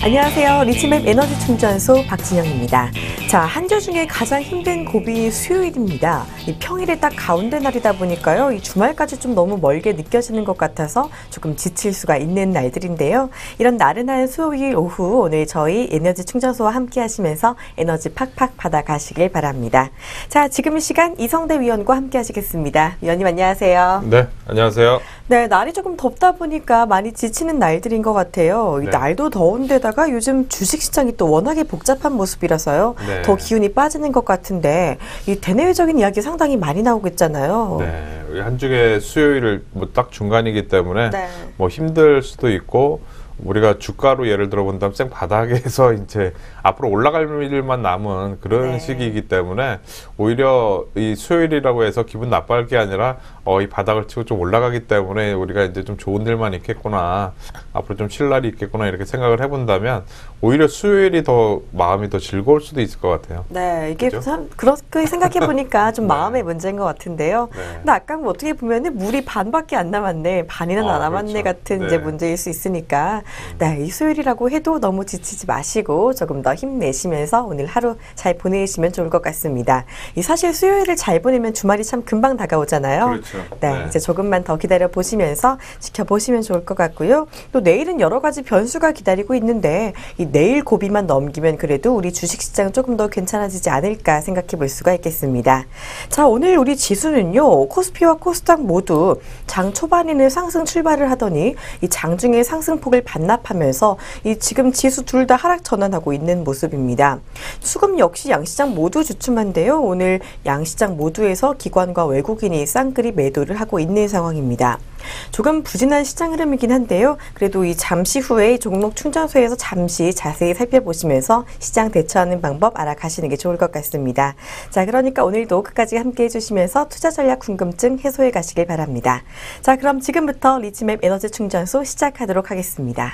안녕하세요. 리치맵 에너지 충전소 박진영입니다. 자, 한 주 중에 가장 힘든 고비인 수요일입니다. 이 평일에 딱 가운데 날이다 보니까요. 이 주말까지 좀 너무 멀게 느껴지는 것 같아서 조금 지칠 수가 있는 날들인데요. 이런 나른한 수요일 오후 오늘 저희 에너지 충전소와 함께 하시면서 에너지 팍팍 받아가시길 바랍니다. 자, 지금 이 시간 이성대 위원과 함께 하시겠습니다. 위원님 안녕하세요. 네, 안녕하세요. 네, 날이 조금 덥다 보니까 많이 지치는 날들인 것 같아요. 이 날도 더운데다가 요즘 주식시장이 또 워낙에 복잡한 모습이라서요. 더 기운이 빠지는 것 같은데 이 대내외적인 이야기 상당히 많이 나오겠잖아요. 네, 한 주의 수요일을 뭐 딱 중간이기 때문에 뭐 힘들 수도 있고 우리가 주가로 예를 들어 본다면 생바닥에서 이제 앞으로 올라갈 일만 남은 그런 시기이기 때문에 오히려 이 수요일이라고 해서 기분 나빠할 게 아니라 이 바닥을 치고 좀 올라가기 때문에 우리가 이제 좀 좋은 일만 있겠구나, 앞으로 좀 쉴 날이 있겠구나 이렇게 생각을 해본다면 오히려 수요일이 더 마음이 더 즐거울 수도 있을 것 같아요. 네, 이게 그렇죠? 참 그렇게 생각해 보니까 좀 마음의 문제인 것 같은데요. 근데 아까 뭐 어떻게 보면은 물이 반밖에 안 남았네, 반이나 안 남았네 그렇죠. 같은 이제 문제일 수 있으니까 네, 이 수요일이라고 해도 너무 지치지 마시고 조금 더 힘내시면서 오늘 하루 잘 보내시면 좋을 것 같습니다. 이 사실 수요일을 잘 보내면 주말이 참 금방 다가오잖아요. 그렇죠. 네, 이제 조금만 더 기다려 보시면서 지켜보시면 좋을 것 같고요. 또 내일은 여러 가지 변수가 기다리고 있는데 이 내일 고비만 넘기면 그래도 우리 주식시장 조금 더 괜찮아지지 않을까 생각해 볼 수가 있겠습니다. 자, 오늘 우리 지수는요, 코스피와 코스닥 모두 장 초반에는 상승 출발을 하더니 이 장중에 상승폭을 반납하면서 이 지금 지수 둘 다 하락 전환하고 있는 모습입니다. 수급 역시 양시장 모두 주춤한데요. 오늘 양시장 모두에서 기관과 외국인이 쌍끌이 매도를 하고 있는 상황입니다. 조금 부진한 시장 흐름이긴 한데요. 그래도 이 잠시 후에 종목 충전소에서 잠시 자세히 살펴보시면서 시장 대처하는 방법 알아가시는 게 좋을 것 같습니다. 자, 그러니까 오늘도 끝까지 함께 해주시면서 투자 전략 궁금증 해소해 가시길 바랍니다. 자, 그럼 지금부터 리치맵 에너지 충전소 시작하도록 하겠습니다.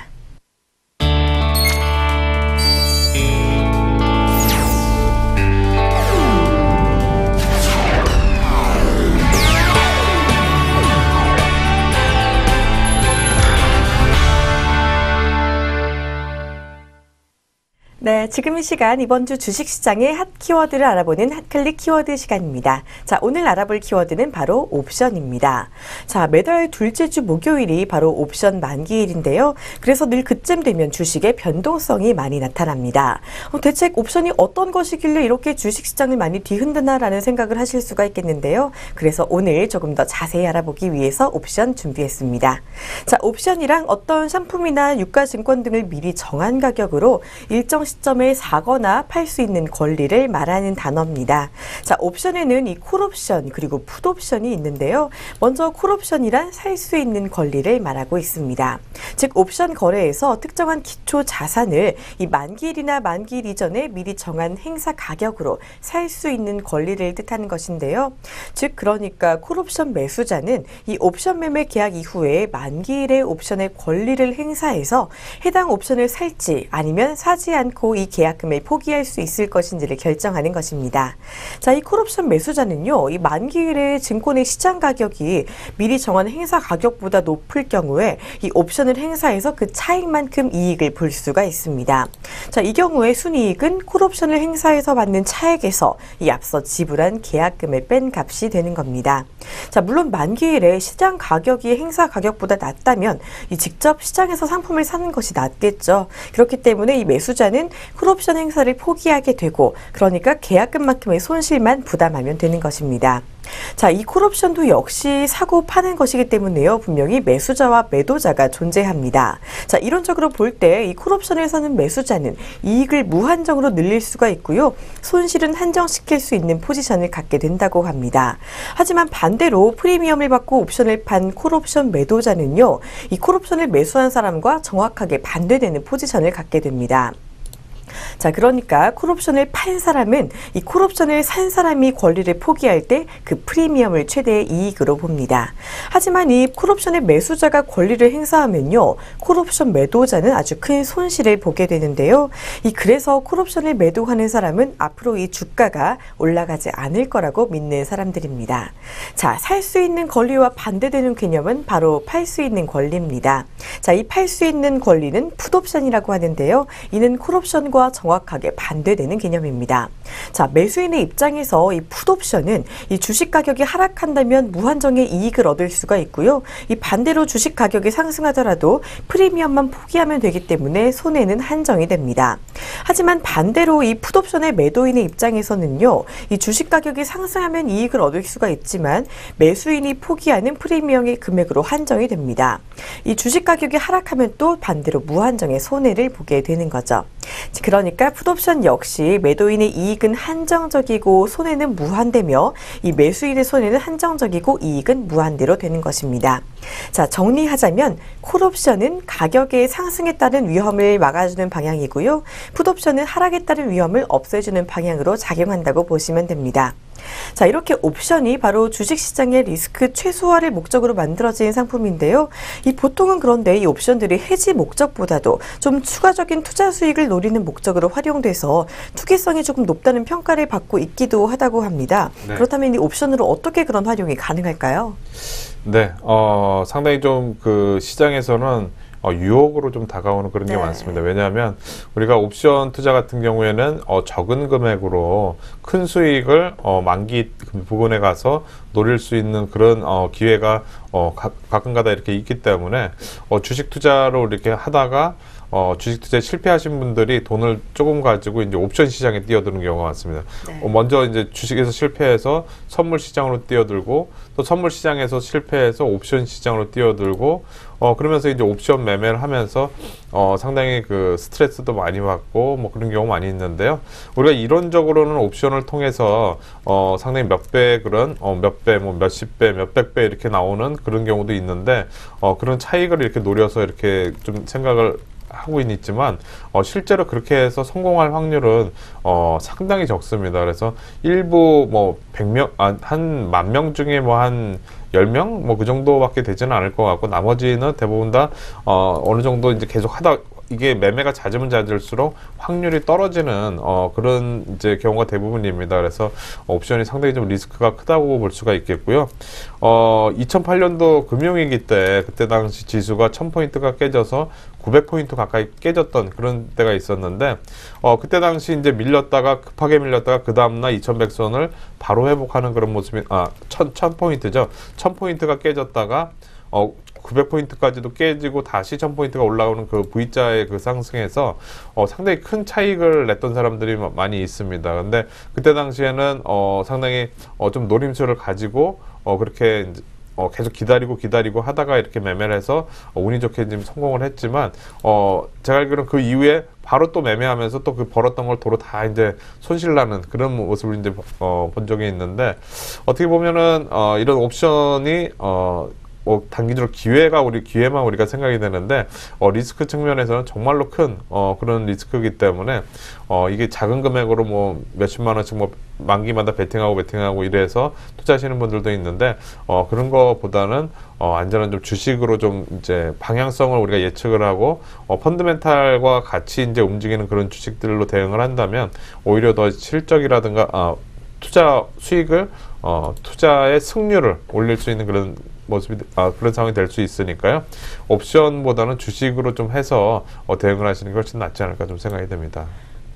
네, 지금 이 시간 이번 주 주식시장의 핫 키워드를 알아보는 핫클릭 키워드 시간입니다. 자, 오늘 알아볼 키워드는 바로 옵션입니다. 자, 매달 둘째 주 목요일이 바로 옵션 만기일인데요. 그래서 늘 그쯤 되면 주식의 변동성이 많이 나타납니다. 대체 옵션이 어떤 것이길래 이렇게 주식시장을 많이 뒤흔드나라는 생각을 하실 수가 있겠는데요. 그래서 오늘 조금 더 자세히 알아보기 위해서 옵션 준비했습니다. 자, 옵션이랑 어떤 상품이나 유가증권 등을 미리 정한 가격으로 일정 시점에 사거나 팔 수 있는 권리를 말하는 단어입니다. 자, 옵션에는 이 콜옵션 그리고 풋옵션이 있는데요. 먼저 콜옵션이란 살 수 있는 권리를 말하고 있습니다. 즉 옵션 거래에서 특정한 기초 자산을 이 만기일이나 만기일 이전에 미리 정한 행사 가격으로 살 수 있는 권리를 뜻하는 것인데요. 즉 그러니까 콜옵션 매수자는 이 옵션 매매 계약 이후에 만기일의 옵션의 권리를 행사해서 해당 옵션을 살지 아니면 사지 않고 이 계약금을 포기할 수 있을 것인지를 결정하는 것입니다. 자, 이 콜옵션 매수자는요, 이 만기일의 증권의 시장 가격이 미리 정한 행사 가격보다 높을 경우에 이 옵션을 행사해서 그 차익만큼 이익을 볼 수가 있습니다. 자, 이 경우에 순이익은 콜옵션을 행사해서 받는 차액에서 이 앞서 지불한 계약금을 뺀 값이 되는 겁니다. 자, 물론 만기일에 시장 가격이 행사 가격보다 낮다면 이 직접 시장에서 상품을 사는 것이 낫겠죠. 그렇기 때문에 이 매수자는 콜옵션 행사를 포기하게 되고 그러니까 계약금만큼의 손실만 부담하면 되는 것입니다. 자, 이 콜옵션도 역시 사고 파는 것이기 때문에요. 분명히 매수자와 매도자가 존재합니다. 자, 이론적으로 볼 때 이 콜옵션을 사는 매수자는 이익을 무한정으로 늘릴 수가 있고요. 손실은 한정시킬 수 있는 포지션을 갖게 된다고 합니다. 하지만 반대로 프리미엄을 받고 옵션을 판 콜옵션 매도자는요. 이 콜옵션을 매수한 사람과 정확하게 반대되는 포지션을 갖게 됩니다. 자, 그러니까 콜옵션을 판 사람은 이 콜옵션을 산 사람이 권리를 포기할 때 그 프리미엄을 최대의 이익으로 봅니다. 하지만 이 콜옵션의 매수자가 권리를 행사하면요, 콜옵션 매도자는 아주 큰 손실을 보게 되는데요. 그래서 콜옵션을 매도하는 사람은 앞으로 이 주가가 올라가지 않을 거라고 믿는 사람들입니다. 자, 살 수 있는 권리와 반대되는 개념은 바로 팔 수 있는 권리입니다. 자, 이 팔 수 있는 권리는 풋옵션이라고 하는데요. 이는 콜옵션과 정확하게 반대되는 개념입니다. 자, 매수인의 입장에서 이 풋옵션은 이 주식 가격이 하락한다면 무한정의 이익을 얻을 수가 있고요. 이 반대로 주식 가격이 상승하더라도 프리미엄만 포기하면 되기 때문에 손해는 한정이 됩니다. 하지만 반대로 이 풋옵션의 매도인의 입장에서는요, 이 주식 가격이 상승하면 이익을 얻을 수가 있지만 매수인이 포기하는 프리미엄의 금액으로 한정이 됩니다. 이 주식 가격이 하락하면 또 반대로 무한정의 손해를 보게 되는 거죠. 그러니까 풋옵션 역시 매도인의 이익은 한정적이고 손해는 무한대며 이 매수인의 손해는 한정적이고 이익은 무한대로 되는 것입니다. 자, 정리하자면 콜옵션은 가격의 상승에 따른 위험을 막아주는 방향이고요. 풋옵션은 하락에 따른 위험을 없애주는 방향으로 작용한다고 보시면 됩니다. 자, 이렇게 옵션이 바로 주식시장의 리스크 최소화를 목적으로 만들어진 상품인데요. 보통은 그런데 이 옵션들이 해지 목적보다도 좀 추가적인 투자 수익을 노리는 목적으로 활용돼서 투기성이 조금 높다는 평가를 받고 있기도 하다고 합니다. 네. 그렇다면 이 옵션으로 어떻게 그런 활용이 가능할까요? 네, 상당히 좀 그 시장에서는 유혹으로 좀 다가오는 그런 게 많습니다. 왜냐하면 우리가 옵션 투자 같은 경우에는 적은 금액으로 큰 수익을 만기 부근에 가서 노릴 수 있는 그런 기회가 가끔가다 이렇게 있기 때문에 주식 투자로 이렇게 하다가 주식 투자에 실패하신 분들이 돈을 조금 가지고 이제 옵션 시장에 뛰어드는 경우가 많습니다. 네. 먼저 이제 주식에서 실패해서 선물 시장으로 뛰어들고 또 선물 시장에서 실패해서 옵션 시장으로 뛰어들고 그러면서 이제 옵션 매매를 하면서 상당히 그 스트레스도 많이 받고 뭐 그런 경우 많이 있는데요. 우리가 이론적으로는 옵션을 통해서 상당히 몇 배 그런 몇 배, 뭐 몇십 배, 몇백 배 이렇게 나오는 그런 경우도 있는데 그런 차익을 이렇게 노려서 이렇게 좀 생각을 하고 있지만 실제로 그렇게 해서 성공할 확률은 상당히 적습니다. 그래서 일부 뭐 100명, 한 10,000명 중에 뭐 한 10명? 뭐 그 정도밖에 되지는 않을 것 같고 나머지는 대부분 다 어느 정도 이제 계속 하다 이게 매매가 잦으면 잦을수록 확률이 떨어지는 그런 이제 경우가 대부분입니다. 그래서 옵션이 상당히 좀 리스크가 크다고 볼 수가 있겠고요. 2008년도 금융위기 때 그때 당시 지수가 1000포인트가 깨져서 900포인트 가까이 깨졌던 그런 때가 있었는데 그때 당시 이제 급하게 밀렸다가 그 다음날 2100선을 바로 회복하는 그런 모습이 1000포인트죠. 1000포인트가 깨졌다가 900포인트까지도 깨지고 다시 1000포인트가 올라오는 그 V자의 그 상승에서 상당히 큰 차익을 냈던 사람들이 많이 있습니다. 근데 그때 당시에는 상당히 좀 노림수를 가지고 그렇게 계속 기다리고 하다가 이렇게 매매를 해서 운이 좋게 지금 성공을 했지만 제가 알기로는 그 이후에 바로 또 매매하면서 또 그 벌었던 걸 도로 다 이제 손실나는 그런 모습을 이제 본 적이 있는데 어떻게 보면은 이런 옵션이 단기적으로 기회만 우리가 생각이 되는데, 리스크 측면에서는 정말로 큰, 그런 리스크이기 때문에, 이게 작은 금액으로 뭐 몇십만 원씩 뭐 만기마다 베팅하고 이래서 투자하시는 분들도 있는데, 그런 거보다는, 안전한 좀 주식으로 좀 이제 방향성을 우리가 예측을 하고, 펀드멘탈과 같이 이제 움직이는 그런 주식들로 대응을 한다면, 오히려 더 실적이라든가, 투자 수익을, 투자의 승률을 올릴 수 있는 그런 그런 상황이 될 수 있으니까요. 옵션보다는 주식으로 좀 해서 대응을 하시는 게 훨씬 낫지 않을까 좀 생각이 됩니다.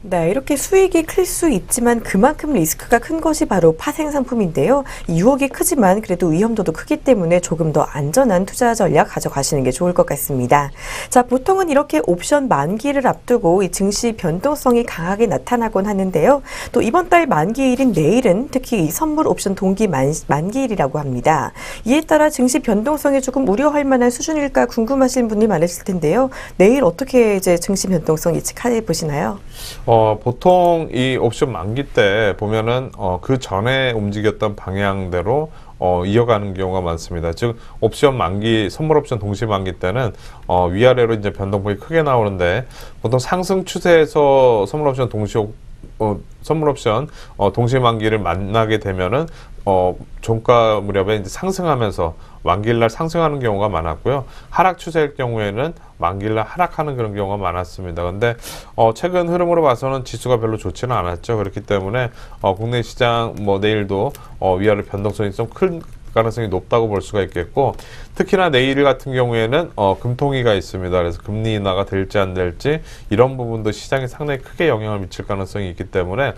네, 이렇게 수익이 클 수 있지만 그만큼 리스크가 큰 것이 바로 파생 상품인데요. 유혹이 크지만 그래도 위험도도 크기 때문에 조금 더 안전한 투자 전략 가져가시는 게 좋을 것 같습니다. 자, 보통은 이렇게 옵션 만기를 앞두고 이 증시 변동성이 강하게 나타나곤 하는데요. 또 이번 달 만기일인 내일은 특히 이 선물 옵션 동기 만기일이라고 합니다. 이에 따라 증시 변동성이 조금 우려할 만한 수준일까 궁금하신 분이 많으실 텐데요. 내일 어떻게 이제 증시 변동성 예측해 보시나요? 보통 이 옵션 만기 때 보면은 그 전에 움직였던 방향대로 이어가는 경우가 많습니다. 즉 옵션 만기, 선물 옵션 동시 만기 때는 위아래로 이제 변동폭이 크게 나오는데 보통 상승 추세에서 선물 옵션 동시 만기를 만나게 되면은 종가 무렵에 이제 상승하면서 만기일날 상승하는 경우가 많았고요. 하락 추세일 경우에는 만기일날 하락하는 그런 경우가 많았습니다. 근데 최근 흐름으로 봐서는 지수가 별로 좋지는 않았죠. 그렇기 때문에 국내 시장 내일도 위아래 변동성이 좀 큰 가능성이 높다고 볼 수가 있겠고, 특히나 내일 같은 경우에는 금통위가 있습니다. 그래서 금리 인하가 될지 안 될지 이런 부분도 시장에 상당히 크게 영향을 미칠 가능성이 있기 때문에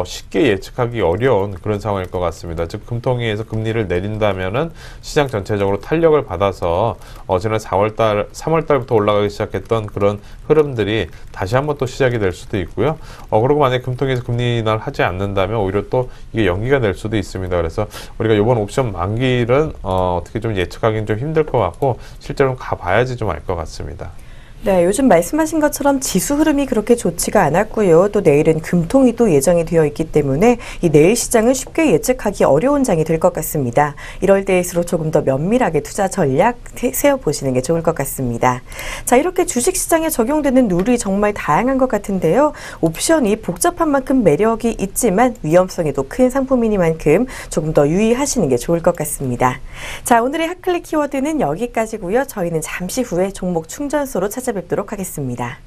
쉽게 예측하기 어려운 그런 상황일 것 같습니다. 즉 금통위에서 금리를 내린다면은 시장 전체적으로 탄력을 받아서 지난 3월달부터 올라가기 시작했던 그런 흐름들이 다시 한번 또 시작이 될 수도 있고요. 그리고 만약에 금통위에서 금리 인하를 하지 않는다면 오히려 또 이게 연기가 될 수도 있습니다. 그래서 우리가 이번 옵션 만기일은 어떻게 좀 예측하기는 좀 힘들 것 같고 실제로 가봐야지 좀 알 것 같습니다. 네, 요즘 말씀하신 것처럼 지수 흐름이 그렇게 좋지가 않았고요. 또 내일은 금통위도 예정이 되어 있기 때문에 이 내일 시장은 쉽게 예측하기 어려운 장이 될 것 같습니다. 이럴 때일수록 조금 더 면밀하게 투자 전략 세워보시는 게 좋을 것 같습니다. 자, 이렇게 주식시장에 적용되는 룰이 정말 다양한 것 같은데요. 옵션이 복잡한 만큼 매력이 있지만 위험성에도 큰 상품이니만큼 조금 더 유의하시는 게 좋을 것 같습니다. 자, 오늘의 핫클릭 키워드는 여기까지고요. 저희는 잠시 후에 종목 충전소로 찾아뵙도록 하겠습니다.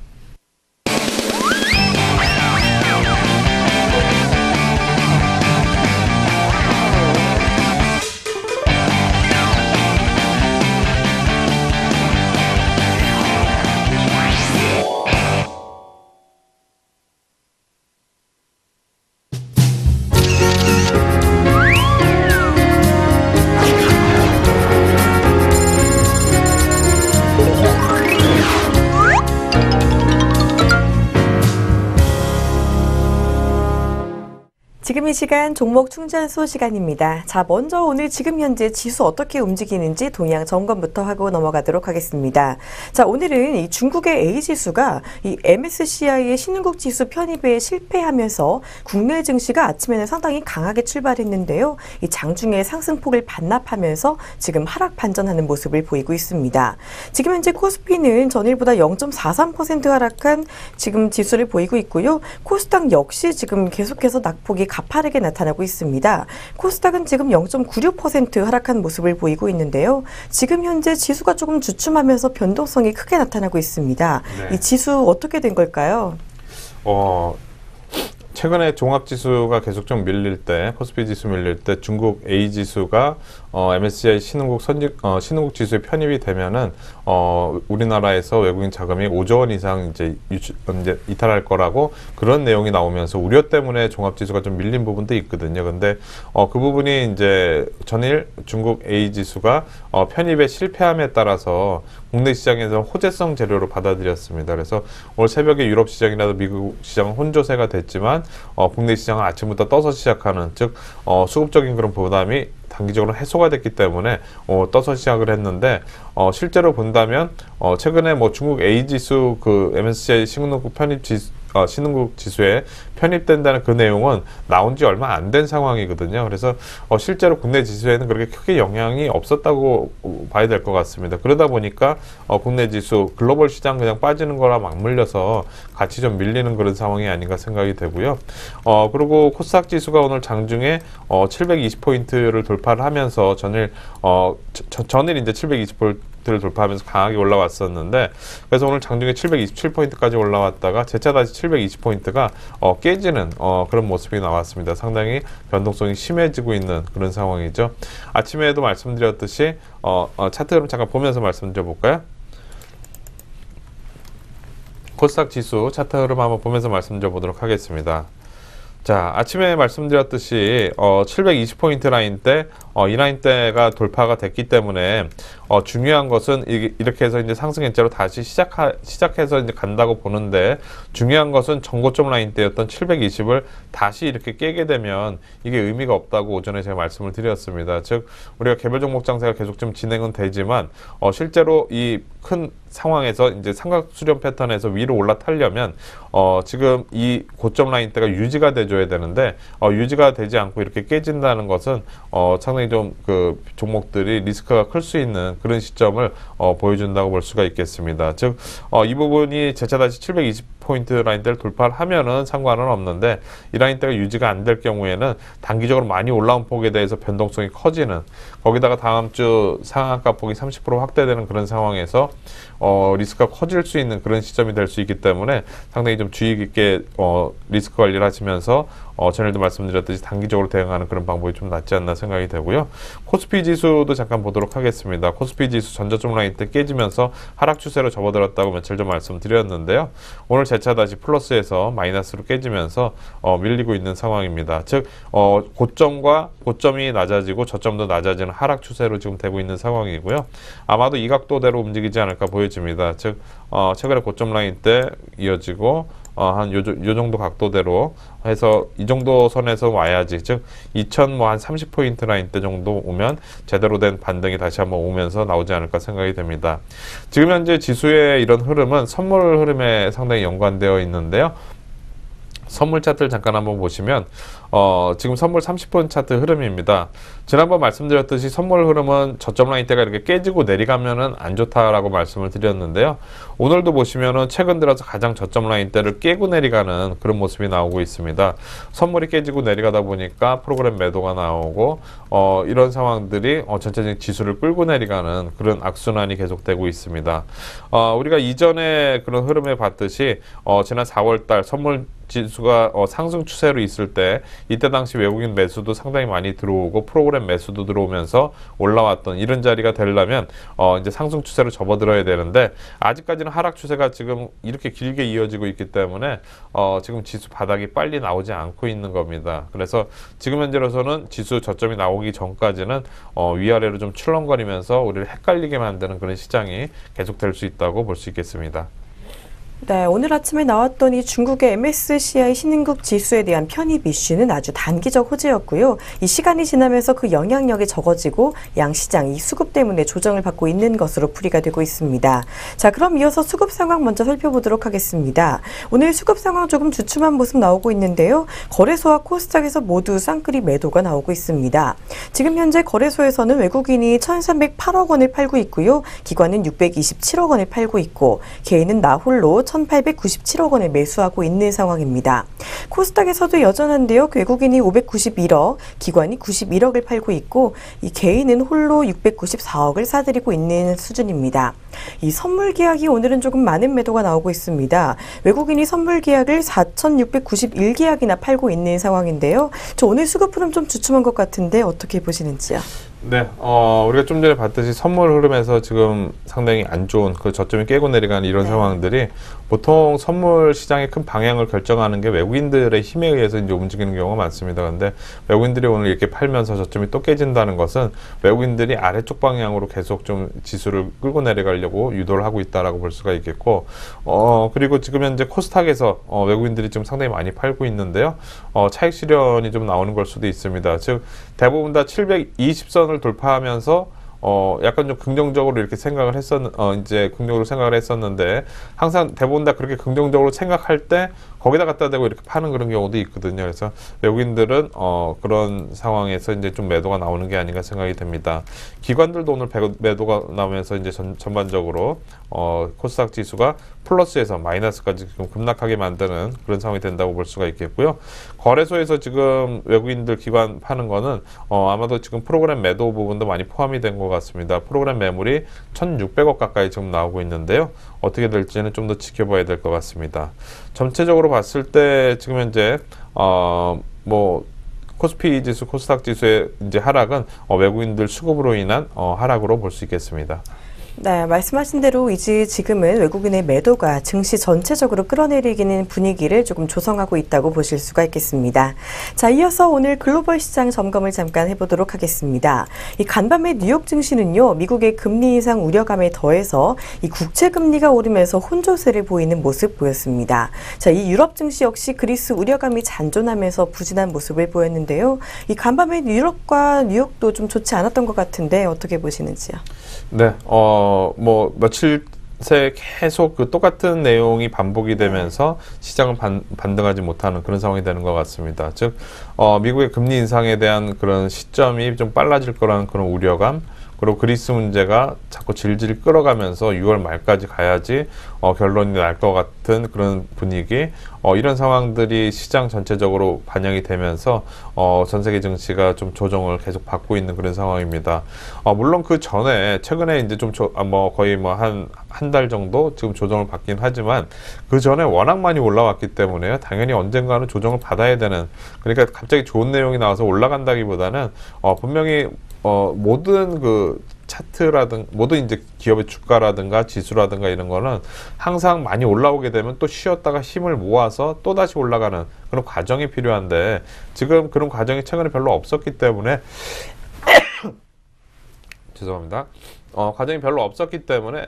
지금 이 시간 종목 충전소 시간입니다. 자, 먼저 오늘 지금 현재 지수 어떻게 움직이는지 동향 점검부터 하고 넘어가도록 하겠습니다. 자, 오늘은 이 중국의 A지수가 이 MSCI의 신흥국 지수 편입에 실패하면서 국내 증시가 아침에는 상당히 강하게 출발했는데요. 이 장중에 상승폭을 반납하면서 지금 하락 반전하는 모습을 보이고 있습니다. 지금 현재 코스피는 전일보다 0.43% 하락한 지금 지수를 보이고 있고요. 코스닥 역시 지금 계속해서 낙폭이 가파르게 나타나고 있습니다. 코스닥은 지금 0.96% 하락한 모습을 보이고 있는데요. 지금 현재 지수가 조금 주춤하면서 변동성이 크게 나타나고 있습니다. 네. 이 지수 어떻게 된 걸까요? 최근에 종합지수가 계속 좀 밀릴 때, 코스피 지수 밀릴 때 중국 A지수가 MSCI 신흥국 지수에 편입이 되면은 우리나라에서 외국인 자금이 5조 원 이상 이제 이탈할 거라고 그런 내용이 나오면서 우려 때문에 종합지수가 좀 밀린 부분도 있거든요. 근데 그 부분이 이제 전일 중국 A지수가 편입에 실패함에 따라서 국내 시장에서 호재성 재료로 받아들였습니다. 그래서 오늘 새벽에 유럽 시장이라도 미국 시장은 혼조세가 됐지만 국내 시장은 아침부터 떠서 시작하는, 즉 수급적인 그런 부담이 단기적으로 해소가 됐기 때문에 떠서 시작을 했는데 실제로 본다면 최근에 중국 A지수 그 MSCI 신흥국 신흥국 지수에 편입된다는 그 내용은 나온 지 얼마 안 된 상황이거든요. 그래서 실제로 국내 지수에는 그렇게 크게 영향이 없었다고 봐야 될 것 같습니다. 그러다 보니까 국내 지수, 글로벌 시장 그냥 빠지는 거라 맞물려서 같이 좀 밀리는 그런 상황이 아닌가 생각이 되고요. 그리고 코스닥 지수가 오늘 장중에 720포인트를 돌파를 하면서 전일 이제 720포인트를 돌파하면서 강하게 올라왔었는데, 그래서 오늘 장중에 727포인트까지 올라왔다가 재차 다시 720포인트가 깨지는 그런 모습이 나왔습니다. 상당히 변동성이 심해지고 있는 그런 상황이죠. 아침에도 말씀드렸듯이 차트 그럼 잠깐 보면서 말씀드려 볼까요? 코스닥 지수 차트 흐름 한번 보면서 말씀드려 보도록 하겠습니다. 자, 아침에 말씀드렸듯이 720포인트 라인대, 이 라인대가 돌파가 됐기 때문에 중요한 것은 이렇게 해서 이제 상승 일자로 다시 시작해서 이제 간다고 보는데, 중요한 것은 전고점 라인대였던 720을 다시 이렇게 깨게 되면 이게 의미가 없다고 오전에 제가 말씀을 드렸습니다. 즉 우리가 개별 종목 장세가 계속 좀 진행은 되지만 실제로 이 큰 상황에서 이제 삼각 수렴 패턴에서 위로 올라타려면 지금 이 고점 라인대가 유지가 돼줘야 되는데 유지가 되지 않고 이렇게 깨진다는 것은 상당히 상당히 좀 그 종목들이 리스크가 클 수 있는 그런 시점을 보여준다고 볼 수가 있겠습니다. 즉, 이 부분이 재차 다시 720포인트 라인대를 돌파를 하면은 상관은 없는데 이 라인대가 유지가 안 될 경우에는 단기적으로 많이 올라온 폭에 대해서 변동성이 커지는, 거기다가 다음 주 상한가 폭이 30% 확대되는 그런 상황에서 리스크가 커질 수 있는 그런 시점이 될 수 있기 때문에 상당히 좀 주의 깊게 리스크 관리를 하시면서 전에도 말씀드렸듯이 단기적으로 대응하는 그런 방법이 좀 낫지 않나 생각이 되고요. 코스피 지수도 잠깐 보도록 하겠습니다. 코스피 지수 전저점 라인 때 깨지면서 하락 추세로 접어들었다고 며칠 전 말씀드렸는데요. 오늘 재차 다시 플러스에서 마이너스로 깨지면서 밀리고 있는 상황입니다. 즉 고점과 고점이 낮아지고 저점도 낮아지는 하락 추세로 지금 되고 있는 상황이고요. 아마도 이 각도대로 움직이지 않을까 보여집니다. 즉 최근에 고점 라인 때 이어지고 한 요 정도 각도대로 해서 이 정도 선에서 와야지, 즉 2000 한 30포인트 라인 때 정도 오면 제대로 된 반등이 다시 한번 오면서 나오지 않을까 생각이 됩니다. 지금 현재 지수의 이런 흐름은 선물 흐름에 상당히 연관되어 있는데요. 선물 차트를 잠깐 한번 보시면 지금 선물 30분 차트 흐름입니다. 지난번 말씀드렸듯이 선물 흐름은 저점 라인 대가 이렇게 깨지고 내려가면은 안 좋다라고 말씀을 드렸는데요. 오늘도 보시면은 최근 들어서 가장 저점 라인 대를 깨고 내려가는 그런 모습이 나오고 있습니다. 선물이 깨지고 내려가다 보니까 프로그램 매도가 나오고 이런 상황들이 전체적인 지수를 끌고 내려가는 그런 악순환이 계속되고 있습니다. 우리가 이전에 그런 흐름에 봤듯이 지난 4월달 선물 지수가 상승 추세로 있을 때 이때 당시 외국인 매수도 상당히 많이 들어오고 프로그램 매수도 들어오면서 올라왔던 이런 자리가 되려면 이제 상승 추세로 접어들어야 되는데 아직까지는 하락 추세가 지금 이렇게 길게 이어지고 있기 때문에 지금 지수 바닥이 빨리 나오지 않고 있는 겁니다. 그래서 지금 현재로서는 지수 저점이 나오기 전까지는 위아래로 좀 출렁거리면서 우리를 헷갈리게 만드는 그런 시장이 계속될 수 있다고 볼 수 있겠습니다. 네, 오늘 아침에 나왔던 이 중국의 MSCI 신흥국 지수에 대한 편입 이슈는 아주 단기적 호재였고요. 이 시간이 지나면서 그 영향력이 적어지고 양시장이 수급 때문에 조정을 받고 있는 것으로 풀이가 되고 있습니다. 자, 그럼 이어서 수급 상황 먼저 살펴보도록 하겠습니다. 오늘 수급 상황 조금 주춤한 모습 나오고 있는데요. 거래소와 코스닥에서 모두 쌍끌이 매도가 나오고 있습니다. 지금 현재 거래소에서는 외국인이 1,308억 원을 팔고 있고요. 기관은 627억 원을 팔고 있고 개인은 나 홀로 1,897억 원을 매수하고 있는 상황입니다. 코스닥에서도 여전한데요. 외국인이 591억, 기관이 91억을 팔고 있고 이 개인은 홀로 694억을 사들이고 있는 수준입니다. 이 선물 계약이 오늘은 조금 많은 매도가 나오고 있습니다. 외국인이 선물 계약을 4,691계약이나 팔고 있는 상황인데요. 저 오늘 수급 흐름 좀 주춤한 것 같은데 어떻게 보시는지요? 네, 우리가 좀 전에 봤듯이 선물 흐름에서 지금 상당히 안 좋은 그 저점이 깨고 내려가는 이런 상황들이 보통 선물 시장의 큰 방향을 결정하는 게 외국인들의 힘에 의해서 이제 움직이는 경우가 많습니다. 근데 외국인들이 오늘 이렇게 팔면서 저점이 또 깨진다는 것은 외국인들이 아래쪽 방향으로 계속 좀 지수를 끌고 내려가려고 유도를 하고 있다라고 볼 수가 있겠고, 그리고 지금 현재 코스닥에서 외국인들이 지금 상당히 많이 팔고 있는데요. 차익 실현이 좀 나오는 걸 수도 있습니다. 즉 대부분 다 720선을 돌파하면서 약간 좀 긍정적으로 이렇게 생각을 이제 긍정적으로 생각을 했었는데 항상 대부분 다 그렇게 긍정적으로 생각할 때 거기다 갖다 대고 이렇게 파는 그런 경우도 있거든요. 그래서 외국인들은 그런 상황에서 이제 좀 매도가 나오는 게 아닌가 생각이 됩니다. 기관들도 오늘 매도가 나오면서 이제 전반적으로 코스닥 지수가 플러스에서 마이너스까지 좀 급락하게 만드는 그런 상황이 된다고 볼 수가 있겠고요. 거래소에서 지금 외국인들 기관 파는 거는 아마도 지금 프로그램 매도 부분도 많이 포함이 된 것 같습니다. 프로그램 매물이 1,600억 가까이 지금 나오고 있는데요. 어떻게 될지는 좀 더 지켜봐야 될 것 같습니다. 전체적으로 봤을 때 지금 현재 코스피 지수, 코스닥 지수의 이제 하락은 외국인들 수급으로 인한 하락으로 볼 수 있겠습니다. 네, 말씀하신 대로 이제 지금은 외국인의 매도가 증시 전체적으로 끌어내리기는 분위기를 조금 조성하고 있다고 보실 수가 있겠습니다. 자, 이어서 오늘 글로벌 시장 점검을 잠깐 해보도록 하겠습니다. 이 간밤의 뉴욕 증시는요, 미국의 금리 인상 우려감에 더해서 이 국채 금리가 오르면서 혼조세를 보이는 모습 보였습니다. 자, 이 유럽 증시 역시 그리스 우려감이 잔존하면서 부진한 모습을 보였는데요. 이 간밤의 유럽과 뉴욕도 좀 좋지 않았던 것 같은데 어떻게 보시는지요? 네, 며칠 새 계속 그 똑같은 내용이 반복이 되면서 시장을 반등하지 못하는 그런 상황이 되는 것 같습니다. 즉, 미국의 금리 인상에 대한 그런 시점이 좀 빨라질 거라는 그런 우려감, 그리고 그리스 문제가 자꾸 질질 끌어가면서 6월 말까지 가야지 결론이 날 것 같은 그런 분위기, 이런 상황들이 시장 전체적으로 반영이 되면서 전 세계 증시가 좀 조정을 계속 받고 있는 그런 상황입니다. 물론 그 전에 최근에 이제 좀 거의 뭐 한 달 정도 지금 조정을 받긴 하지만 그 전에 워낙 많이 올라왔기 때문에 당연히 언젠가는 조정을 받아야 되는, 그러니까 갑자기 좋은 내용이 나와서 올라간다기보다는 분명히 모든 그 차트라든 모든 이제 기업의 주가라든가 지수라든가 이런 거는 항상 많이 올라오게 되면 또 쉬었다가 힘을 모아서 또 다시 올라가는 그런 과정이 필요한데, 지금 그런 과정이 최근에 별로 없었기 때문에 죄송합니다. 과정이 별로 없었기 때문에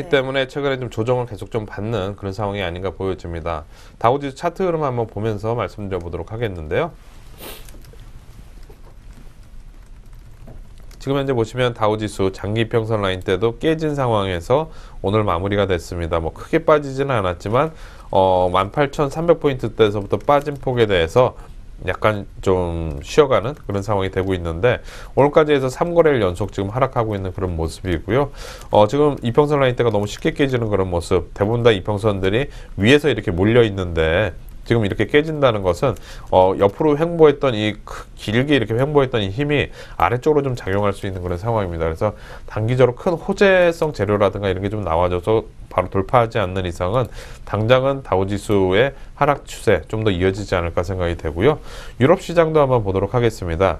때문에 최근에 좀 조정을 계속 좀 받는 그런 상황이 아닌가 보여집니다. 다우지수 차트 흐름 한번 보면서 말씀드려 보도록 하겠는데요. 지금 현재 보시면 다우지수 장기 평선 라인 때도 깨진 상황에서 오늘 마무리가 됐습니다. 뭐 크게 빠지지는 않았지만 18,300포인트대에서부터 빠진 폭에 대해서 약간 좀 쉬어가는 그런 상황이 되고 있는데, 오늘까지 해서 3거래일 연속 지금 하락하고 있는 그런 모습이고요. 지금 이평선 라인 때가 너무 쉽게 깨지는 그런 모습, 대부분 다 이평선들이 위에서 이렇게 몰려 있는데 지금 이렇게 깨진다는 것은 옆으로 횡보했던 길게 이렇게 횡보했던 이 힘이 아래쪽으로 좀 작용할 수 있는 그런 상황입니다. 그래서 단기적으로 큰 호재성 재료라든가 이런 게 좀 나와줘서 바로 돌파하지 않는 이상은 당장은 다우지수의 하락 추세 좀 더 이어지지 않을까 생각이 되고요. 유럽 시장도 한번 보도록 하겠습니다.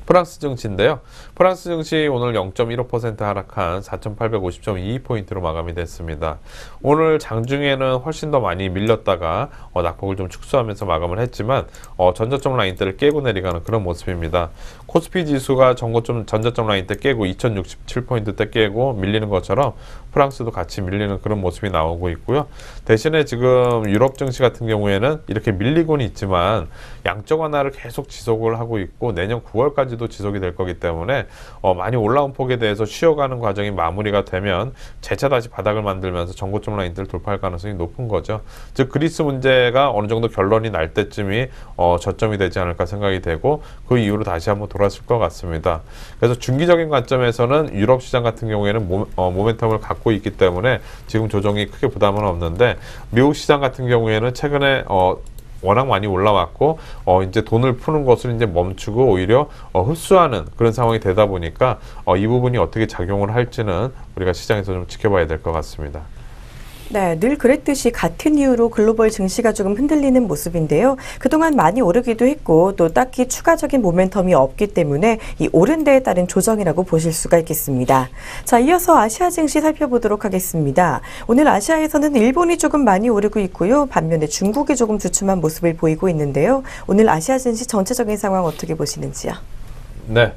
프랑스 증시인데요. 프랑스 증시 오늘 0.15% 하락한 4,850.22포인트로 마감이 됐습니다. 오늘 장중에는 훨씬 더 많이 밀렸다가 낙폭을 좀 축소하면서 마감을 했지만 전저점 라인대를 깨고 내려가는 그런 모습입니다. 코스피 지수가 전저점 라인대 깨고 2,067포인트대 깨고 밀리는 것처럼 프랑스도 같이 밀리는 그런 모습이 나오고 있고요. 대신에 지금 유럽 증시 같은 경우에는 이렇게 밀리고는 있지만 양적 완화를 계속 지속을 하고 있고 내년 9월까지도 지속이 될 거기 때문에 많이 올라온 폭에 대해서 쉬어가는 과정이 마무리가 되면 재차 다시 바닥을 만들면서 전고점 라인들을 돌파할 가능성이 높은 거죠. 즉 그리스 문제가 어느 정도 결론이 날 때쯤이 저점이 되지 않을까 생각이 되고 그 이후로 다시 한번 돌아설 것 같습니다. 그래서 중기적인 관점에서는 유럽 시장 같은 경우에는 모멘텀을 갖고 있기 때문에 지금 조정이 크게 부담은 없는데, 미국 시장 같은 경우에는 최근에 워낙 많이 올라왔고 이제 돈을 푸는 것을 이제 멈추고 오히려 흡수하는 그런 상황이 되다 보니까 이 부분이 어떻게 작용을 할지는 우리가 시장에서 좀 지켜봐야 될 것 같습니다. 네, 늘 그랬듯이 같은 이유로 글로벌 증시가 조금 흔들리는 모습인데요. 그동안 많이 오르기도 했고 또 딱히 추가적인 모멘텀이 없기 때문에 이 오른 데에 따른 조정이라고 보실 수가 있겠습니다. 자, 이어서 아시아 증시 살펴보도록 하겠습니다. 오늘 아시아에서는 일본이 조금 많이 오르고 있고요. 반면에 중국이 조금 주춤한 모습을 보이고 있는데요. 오늘 아시아 증시 전체적인 상황 어떻게 보시는지요? 네,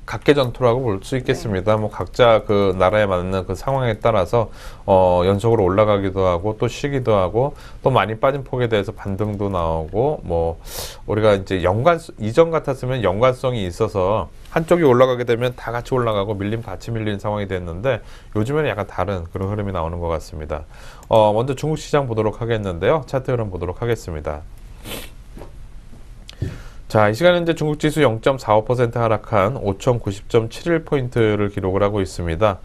각계 전투라고 볼 수 있겠습니다. 뭐 각자 그 나라에 맞는 그 상황에 따라서 연속으로 올라가기도 하고 또 쉬기도 하고 또 많이 빠진 폭에 대해서 반등도 나오고, 뭐 우리가 이제 이전 같았으면 연관성이 있어서 한쪽이 올라가게 되면 다 같이 올라가고 밀림 같이 밀리는 상황이 됐는데 요즘에는 약간 다른 그런 흐름이 나오는 것 같습니다. 먼저 중국 시장 보도록 하겠는데요. 차트 흐름 보도록 하겠습니다. 자, 이 시간 현재 중국 지수 0.45% 하락한 5,090.71포인트를 기록을 하고 있습니다.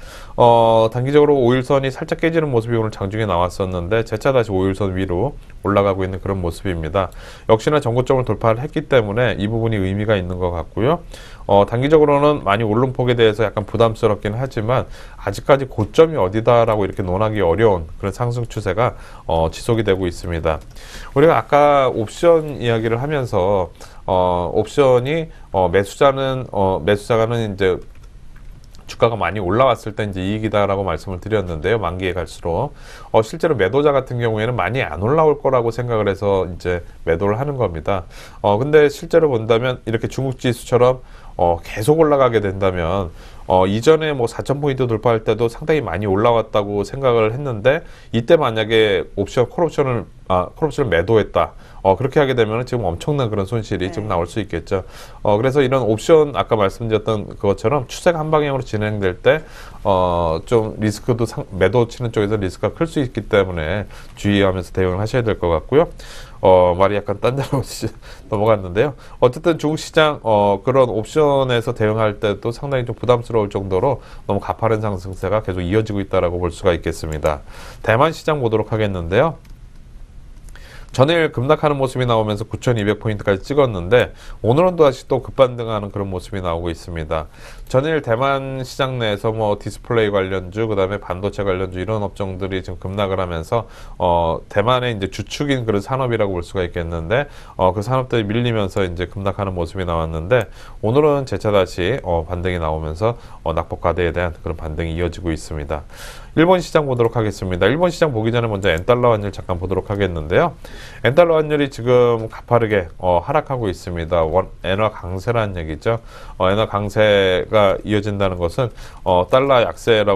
단기적으로 5일선이 살짝 깨지는 모습이 오늘 장중에 나왔었는데 재차 다시 5일선 위로 올라가고 있는 그런 모습입니다. 역시나 전고점을 돌파를 했기 때문에 이 부분이 의미가 있는 것 같고요. 단기적으로는 많이 오른 폭에 대해서 약간 부담스럽긴 하지만 아직까지 고점이 어디다라고 이렇게 논하기 어려운 그런 상승 추세가 지속이 되고 있습니다. 우리가 아까 옵션 이야기를 하면서 옵션이 매수자가는 이제 주가가 많이 올라왔을 때 이제 이익이다라고 말씀을 드렸는데요. 만기에 갈수록 실제로 매도자 같은 경우에는 많이 안 올라올 거라고 생각을 해서 이제 매도를 하는 겁니다. 근데 실제로 본다면 이렇게 중국 지수처럼 계속 올라가게 된다면 이전에 뭐 4,000포인트 돌파할 때도 상당히 많이 올라왔다고 생각을 했는데 이때 만약에 콜옵션을 매도했다. 그렇게 하게 되면 지금 엄청난 그런 손실이 좀 나올 수 있겠죠. 그래서 이런 옵션 아까 말씀드렸던 것처럼 추세가 한 방향으로 진행될 때 좀 리스크도 매도 치는 쪽에서 리스크가 클 수 있기 때문에 주의하면서 대응을 하셔야 될 것 같고요. 말이 약간 딴 데로 넘어갔는데요. 어쨌든 중시장 그런 옵션에서 대응할 때도 상당히 좀 부담스러울 정도로 너무 가파른 상승세가 계속 이어지고 있다라고 볼 수가 있겠습니다. 대만 시장 보도록 하겠는데요. 전일 급락하는 모습이 나오면서 9,200포인트까지 찍었는데 오늘은 또다시 또 급반등하는 그런 모습이 나오고 있습니다. 전일 대만 시장 내에서 뭐 디스플레이 관련주, 그다음에 반도체 관련주 이런 업종들이 지금 급락을 하면서 대만의 이제 주축인 그런 산업이라고 볼 수가 있겠는데 그 산업들이 밀리면서 이제 급락하는 모습이 나왔는데 오늘은 재차 다시 반등이 나오면서 낙폭과대에 대한 그런 반등이 이어지고 있습니다. 일본 시장 보도록 하겠습니다. 일본 시장 보기 전에 먼저 엔달러 환율 잠깐 보도록 하겠는데요. 엔달러 환율이 지금 가파르게 하락하고 있습니다. 엔화 강세라는 얘기죠. 엔화 강세가 이어진다는 것은 달러 약세가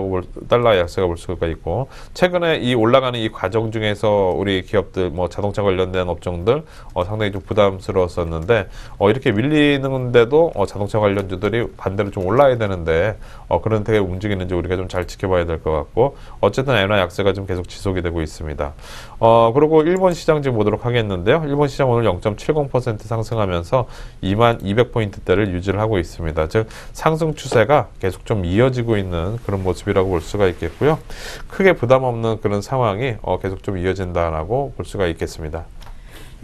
볼 수가 있고, 최근에 이 올라가는 이 과정 중에서 우리 기업들 뭐 자동차 관련된 업종들 상당히 좀 부담스러웠었는데 이렇게 밀리는데도 자동차 관련주들이 반대로 좀 올라야 되는데 그런 되게 움직이는지 우리가 좀 잘 지켜봐야 될 것 같고, 어쨌든 엔화 약세가 좀 계속 지속이 되고 있습니다. 그리고 일본 시장 지금 보도록 하겠는데요. 일본 시장 오늘 0.70% 상승하면서 22,200포인트대를 유지를 하고 있습니다. 즉 상승 추세가 계속 좀 이어지고 있는 그런 모습이라고 볼 수가 있겠고요. 크게 부담 없는 그런 상황이 계속 좀 이어진다라고 볼 수가 있겠습니다.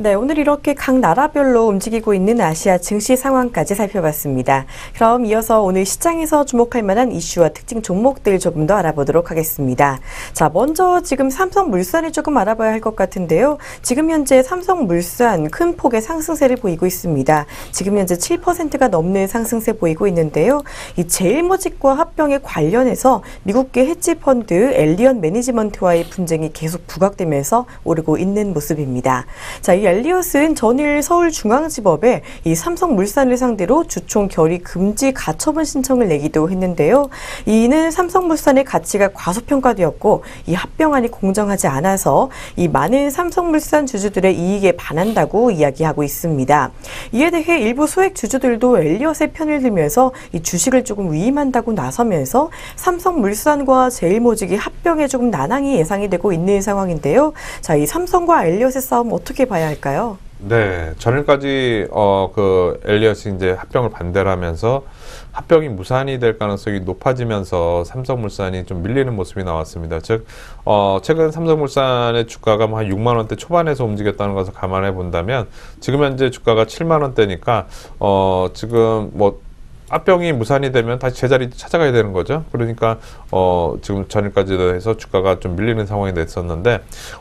네, 오늘 이렇게 각 나라별로 움직이고 있는 아시아 증시 상황까지 살펴봤습니다. 그럼 이어서 오늘 시장에서 주목할 만한 이슈와 특징 종목들 조금 더 알아보도록 하겠습니다. 자, 먼저 지금 삼성물산을 조금 알아봐야 할 것 같은데요. 지금 현재 삼성물산 큰 폭의 상승세를 보이고 있습니다. 지금 현재 7%가 넘는 상승세 보이고 있는데요. 이 제일모직과 합병에 관련해서 미국계 헤지펀드 엘리엇 매니지먼트와의 분쟁이 계속 부각되면서 오르고 있는 모습입니다. 자, 이 엘리엇은 전일 서울중앙지법에 이 삼성물산을 상대로 주총 결의 금지 가처분 신청을 내기도 했는데요. 이는 삼성물산의 가치가 과소평가되었고 이 합병안이 공정하지 않아서 이 많은 삼성물산 주주들의 이익에 반한다고 이야기하고 있습니다. 이에 대해 일부 소액 주주들도 엘리엇의 편을 들면서 이 주식을 조금 위임한다고 나서면서 삼성물산과 제일모직이 합병에 조금 난항이 예상이 되고 있는 상황인데요. 자, 이 삼성과 엘리엇의 싸움 어떻게 봐야 할까요? 네, 전일까지 엘리엇이 이제 합병을 반대를 하면서 합병이 무산이 될 가능성이 높아지면서 삼성물산이 좀 밀리는 모습이 나왔습니다. 즉, 최근 삼성물산의 주가가 뭐 한 6만 원대 초반에서 움직였다는 것을 감안해 본다면 지금 현재 주가가 7만 원대니까 지금 뭐 합병이 무산이 되면 다시 제자리 찾아가야 되는 거죠. 그러니까 지금 전일까지도 해서 주가가 좀 밀리는 상황이 됐었는데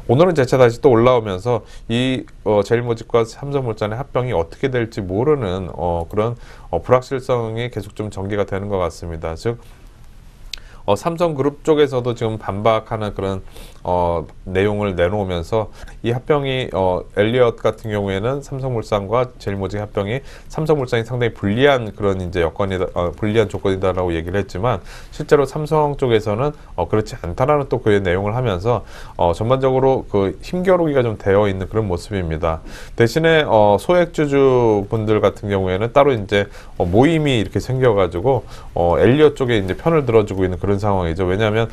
오늘은 재차 다시 또 올라오면서 이 제일모직과 삼성물산의 합병이 어떻게 될지 모르는 그런 불확실성이 계속 좀 전개가 되는 것 같습니다. 즉 삼성그룹 쪽에서도 지금 반박하는 그런 내용을 내놓으면서 이 합병이 엘리엇 같은 경우에는 삼성물산과 제일모직 합병이 삼성물산이 상당히 불리한 그런 이제 불리한 조건이다라고 얘기를 했지만 실제로 삼성 쪽에서는 그렇지 않다라는 또 그의 내용을 하면서 전반적으로 그 힘겨루기가 좀 되어 있는 그런 모습입니다. 대신에 소액주주 분들 같은 경우에는 따로 이제 모임이 이렇게 생겨가지고 엘리엇 쪽에 이제 편을 들어주고 있는 그런 상황이죠. 왜냐하면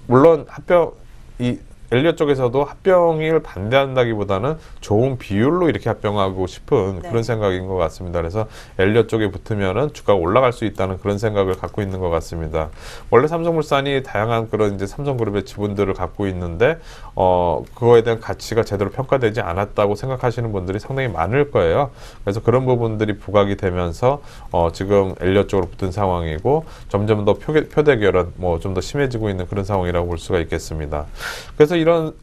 물론 이 엘리엇 쪽에서도 합병을 반대한다기보다는 좋은 비율로 이렇게 합병하고 싶은 그런 생각인 것 같습니다. 그래서 엘리엇 쪽에 붙으면은 주가가 올라갈 수 있다는 그런 생각을 갖고 있는 것 같습니다. 원래 삼성물산이 다양한 그런 이제 삼성그룹의 지분들을 갖고 있는데 그거에 대한 가치가 제대로 평가되지 않았다고 생각하시는 분들이 상당히 많을 거예요. 그래서 그런 부분들이 부각이 되면서 지금 엘리엇 쪽으로 붙은 상황이고 점점 더 표대결은 뭐 좀 더 심해지고 있는 그런 상황이라고 볼 수가 있겠습니다. 그래서 이런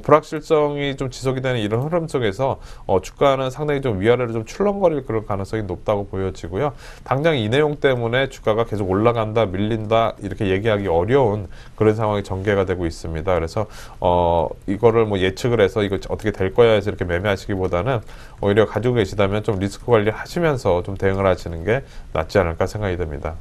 불확실성이 좀 지속이 되는 이런 흐름 속에서 주가는 상당히 좀 위아래로 좀 출렁거릴 그런 가능성이 높다고 보여지고요. 당장 이 내용 때문에 주가가 계속 올라간다, 밀린다 이렇게 얘기하기 어려운 그런 상황이 전개가 되고 있습니다. 그래서 이거를 뭐 예측을 해서 이거 어떻게 될 거야 해서 이렇게 매매하시기보다는 오히려 가지고 계시다면 좀 리스크 관리 하시면서 좀 대응을 하시는 게 낫지 않을까 생각이 됩니다.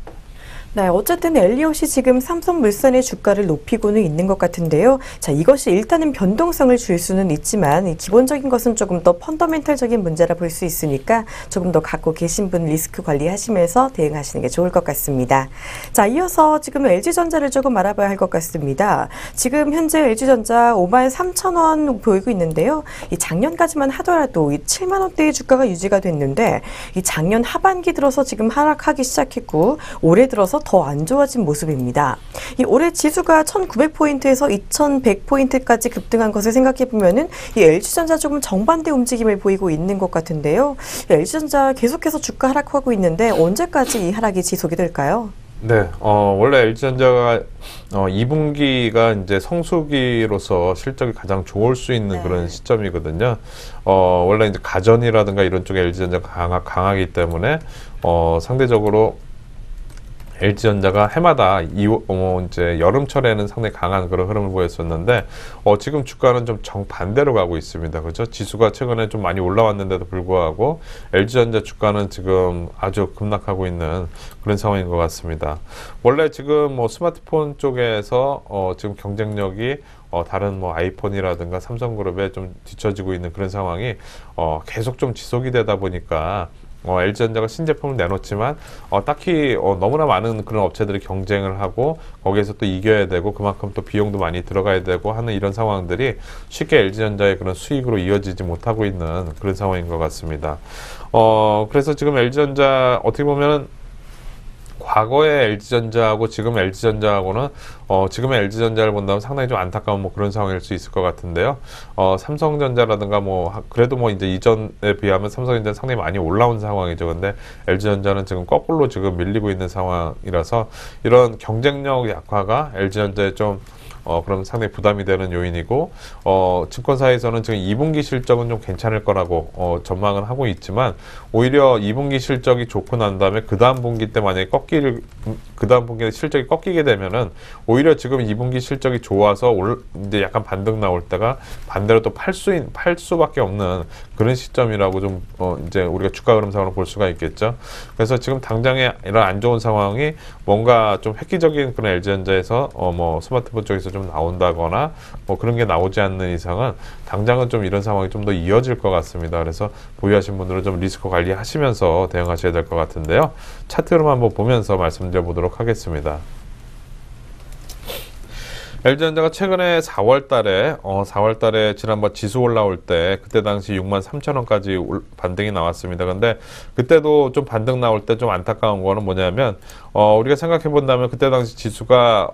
네, 어쨌든 엘리엇이 지금 삼성물산의 주가를 높이고는 있는 것 같은데요. 자, 이것이 일단은 변동성을 줄 수는 있지만 이 기본적인 것은 조금 더 펀더멘털적인 문제라 볼 수 있으니까 조금 더 갖고 계신 분 리스크 관리하시면서 대응하시는 게 좋을 것 같습니다. 자, 이어서 지금 LG전자를 조금 알아봐야 할 것 같습니다. 지금 현재 LG전자 53,000원 보이고 있는데요. 이 작년까지만 하더라도 이 7만 원대의 주가가 유지가 됐는데 이 작년 하반기 들어서 지금 하락하기 시작했고 올해 들어서 더 안 좋아진 모습입니다. 이 올해 지수가 1900포인트에서 2100포인트까지 급등한 것을 생각해 보면은 이 LG전자 조금 정반대 움직임을 보이고 있는 것 같은데요. LG전자 계속해서 주가 하락하고 있는데 언제까지 이 하락이 지속이 될까요? 네, 원래 LG전자가 2분기가 이제 성수기로서 실적이 가장 좋을 수 있는 그런 시점이거든요. 원래 이제 가전이라든가 이런 쪽에 LG전자가 강하기 때문에 상대적으로 LG전자가 해마다 이제 여름철에는 상당히 강한 그런 흐름을 보였었는데 지금 주가는 좀 정반대로 가고 있습니다. 그렇죠? 지수가 최근에 좀 많이 올라왔는데도 불구하고 LG전자 주가는 지금 아주 급락하고 있는 그런 상황인 것 같습니다. 원래 지금 뭐 스마트폰 쪽에서 지금 경쟁력이 다른 뭐 아이폰이라든가 삼성그룹에 좀 뒤처지고 있는 그런 상황이 계속 좀 지속이 되다 보니까 LG전자가 신제품을 내놓지만 딱히 너무나 많은 그런 업체들이 경쟁을 하고 거기에서 또 이겨야 되고 그만큼 또 비용도 많이 들어가야 되고 하는 이런 상황들이 쉽게 LG전자의 그런 수익으로 이어지지 못하고 있는 그런 상황인 것 같습니다. 그래서 지금 LG전자 어떻게 보면은 과거의 LG전자하고 지금 LG전자하고는 지금의 LG전자를 본다면 상당히 좀 안타까운 뭐 그런 상황일 수 있을 것 같은데요. 삼성전자라든가 뭐 그래도 뭐 이제 이전에 비하면 삼성전자는 상당히 많이 올라온 상황이죠. 근데 LG전자는 지금 거꾸로 지금 밀리고 있는 상황이라서 이런 경쟁력 약화가 LG전자에 좀 그럼 상당히 부담이 되는 요인이고 증권사에서는 지금 2분기 실적은 좀 괜찮을 거라고 전망은 하고 있지만 오히려 2분기 실적이 좋고 난 다음에 그 다음 분기 때 만약에 그 다음 분기에 실적이 꺾이게 되면은 오히려 지금 2분기 실적이 좋아서 이제 약간 반등 나올 때가 반대로 또 팔 수밖에 없는 그런 시점이라고 좀 이제 우리가 주가 흐름상으로 볼 수가 있겠죠. 그래서 지금 당장에 이런 안 좋은 상황이 뭔가 좀 획기적인 그런 LG전자에서 뭐 스마트폰 쪽에서 좀 나온다거나 뭐 그런 게 나오지 않는 이상은 당장은 좀 이런 상황이 좀 더 이어질 것 같습니다. 그래서 보유하신 분들은 좀 리스크 관리하시면서 대응하셔야 될 것 같은데요. 차트 흐름 한번 보면서 말씀드려 보도록 하겠습니다. LG전자가 최근에 4월달에 지난번 지수 올라올 때 그때 당시 63,000원까지 반등이 나왔습니다. 근데 그때도 좀 반등 나올 때 좀 안타까운 거는 뭐냐면 우리가 생각해 본다면 그때 당시 지수가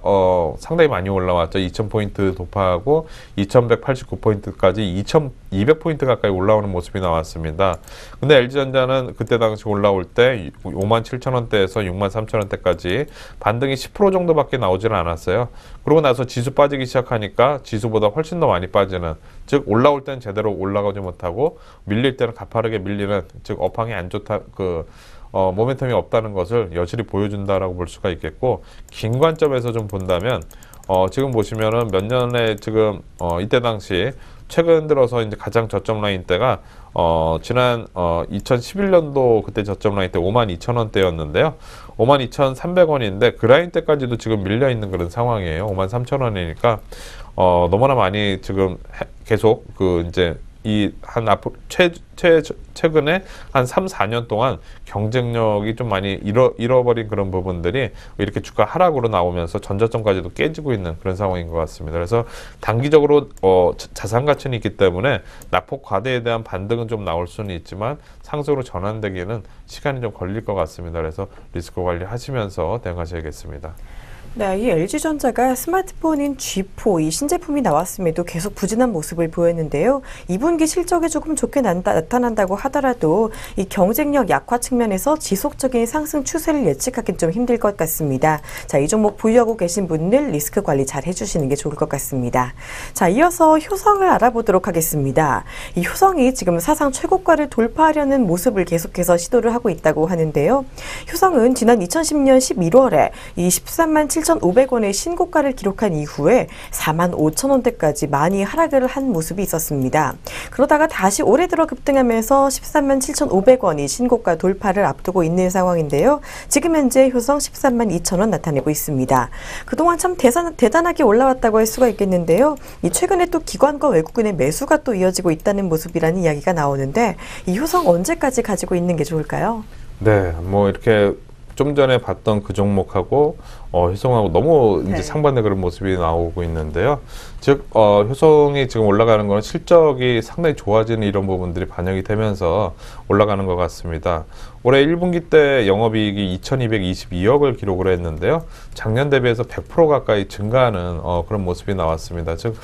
상당히 많이 올라왔죠. 2,000포인트 돌파하고 2,189포인트까지 2,200포인트 가까이 올라오는 모습이 나왔습니다. 근데 LG전자는 그때 당시 올라올 때 57,000원대에서 63,000원대까지 반등이 10% 정도밖에 나오지는 않았어요. 그러고 나서 지수 빠지기 시작하니까 지수보다 훨씬 더 많이 빠지는, 즉 올라올 때는 제대로 올라가지 못하고 밀릴 때는 가파르게 밀리는, 즉 업황이 안 좋다, 모멘텀이 없다는 것을 여실히 보여준다라고 볼 수가 있겠고, 긴 관점에서 좀 본다면 지금 보시면은 몇 년에 지금 이때 당시 최근 들어서 이제 가장 저점 라인 때가 지난 2011년도 그때 저점 라인 때 52,000원대였는데요. 52,300원인데 그 라인 때까지도 지금 밀려 있는 그런 상황이에요. 53,000원이니까 너무나 많이 지금 계속 이제 최근에 한 3, 4년 동안 경쟁력이 좀 많이 잃어버린 그런 부분들이 이렇게 주가 하락으로 나오면서 전저점까지도 깨지고 있는 그런 상황인 것 같습니다. 그래서 단기적으로 자산 가치는 있기 때문에 낙폭 과대에 대한 반등은 좀 나올 수는 있지만 상승으로 전환되기에는 시간이 좀 걸릴 것 같습니다. 그래서 리스크 관리하시면서 대응하셔야겠습니다. 네, 이 LG전자가 스마트폰인 G4, 이 신제품이 나왔음에도 계속 부진한 모습을 보였는데요. 2분기 실적이 조금 좋게 나타난다고 하더라도 이 경쟁력 약화 측면에서 지속적인 상승 추세를 예측하기는 좀 힘들 것 같습니다. 자, 이 종목 보유하고 계신 분들 리스크 관리 잘 해주시는 게 좋을 것 같습니다. 자, 이어서 효성을 알아보도록 하겠습니다. 이 효성이 지금 사상 최고가를 돌파하려는 모습을 계속해서 시도를 하고 있다고 하는데요. 효성은 지난 2010년 11월에 이 13만 7천 47,500원의 신고가를 기록한 이후에 45,000원대까지 많이 하락을 한 모습이 있었습니다. 그러다가 다시 올해 들어 급등하면서 137,500원이 신고가 돌파를 앞두고 있는 상황인데요. 지금 현재 효성 132,000원 나타내고 있습니다. 그동안 참 대단하게 올라왔다고 할 수가 있겠는데요. 이 최근에 또 기관과 외국인의 매수가 또 이어지고 있다는 모습이라는 이야기가 나오는데 이 효성 언제까지 가지고 있는 게 좋을까요? 네, 뭐 이렇게 좀 전에 봤던 그 종목하고 효성하고 너무 이제 상반된 그런 모습이 나오고 있는데요. 즉 효성이 지금 올라가는 건 실적이 상당히 좋아지는 이런 부분들이 반영이 되면서 올라가는 것 같습니다. 올해 1분기 때 영업이익이 2,222억을 기록을 했는데요. 작년 대비해서 100% 가까이 증가하는 그런 모습이 나왔습니다. 즉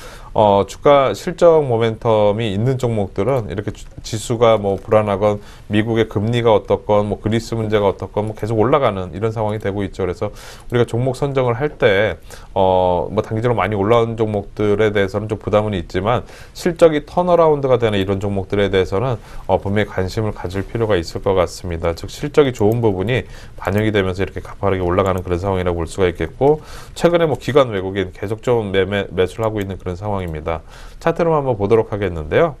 주가 실적 모멘텀이 있는 종목들은 이렇게 지수가 뭐 불안하건 미국의 금리가 어떻건 뭐 그리스 문제가 어떻건 뭐 계속 올라가는 이런 상황이 되고 있죠. 그래서 우리가 종목 선정을 할 때 뭐 단기적으로 많이 올라온 종목들에 대해서는 좀 부담은 있지만 실적이 턴어라운드가 되는 이런 종목들에 대해서는 분명히 관심을 가질 필요가 있을 것 같습니다. 즉 실적이 좋은 부분이 반영이 되면서 이렇게 가파르게 올라가는 그런 상황이라고 볼 수가 있겠고, 최근에 뭐 기관 외국인 계속 좀 매수를 하고 있는 그런 상황입니다. 차트로 한번 보도록 하겠는데요.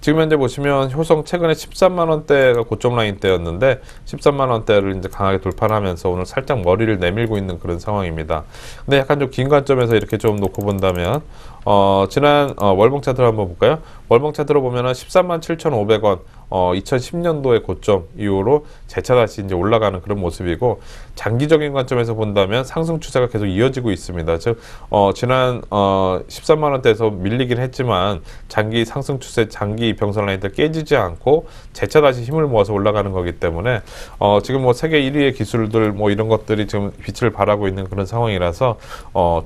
지금 현재 보시면 효성 최근에 13만 원대가 고점 라인 때였는데 13만 원대를 이제 강하게 돌파를 하면서 오늘 살짝 머리를 내밀고 있는 그런 상황입니다. 근데 약간 좀 긴 관점에서 이렇게 좀 놓고 본다면 지난 월봉 차트를 한번 볼까요? 월봉 차트로 보면은 13만 7,500원 2010년도의 고점 이후로 재차 다시 이제 올라가는 그런 모습이고, 장기적인 관점에서 본다면 상승 추세가 계속 이어지고 있습니다. 즉 지난 13만 원대에서 밀리긴 했지만 장기 상승 추세, 장기 이평선 라인들 깨지지 않고 재차 다시 힘을 모아서 올라가는 거기 때문에 지금 뭐 세계 1위의 기술들 뭐 이런 것들이 지금 빛을 발하고 있는 그런 상황이라서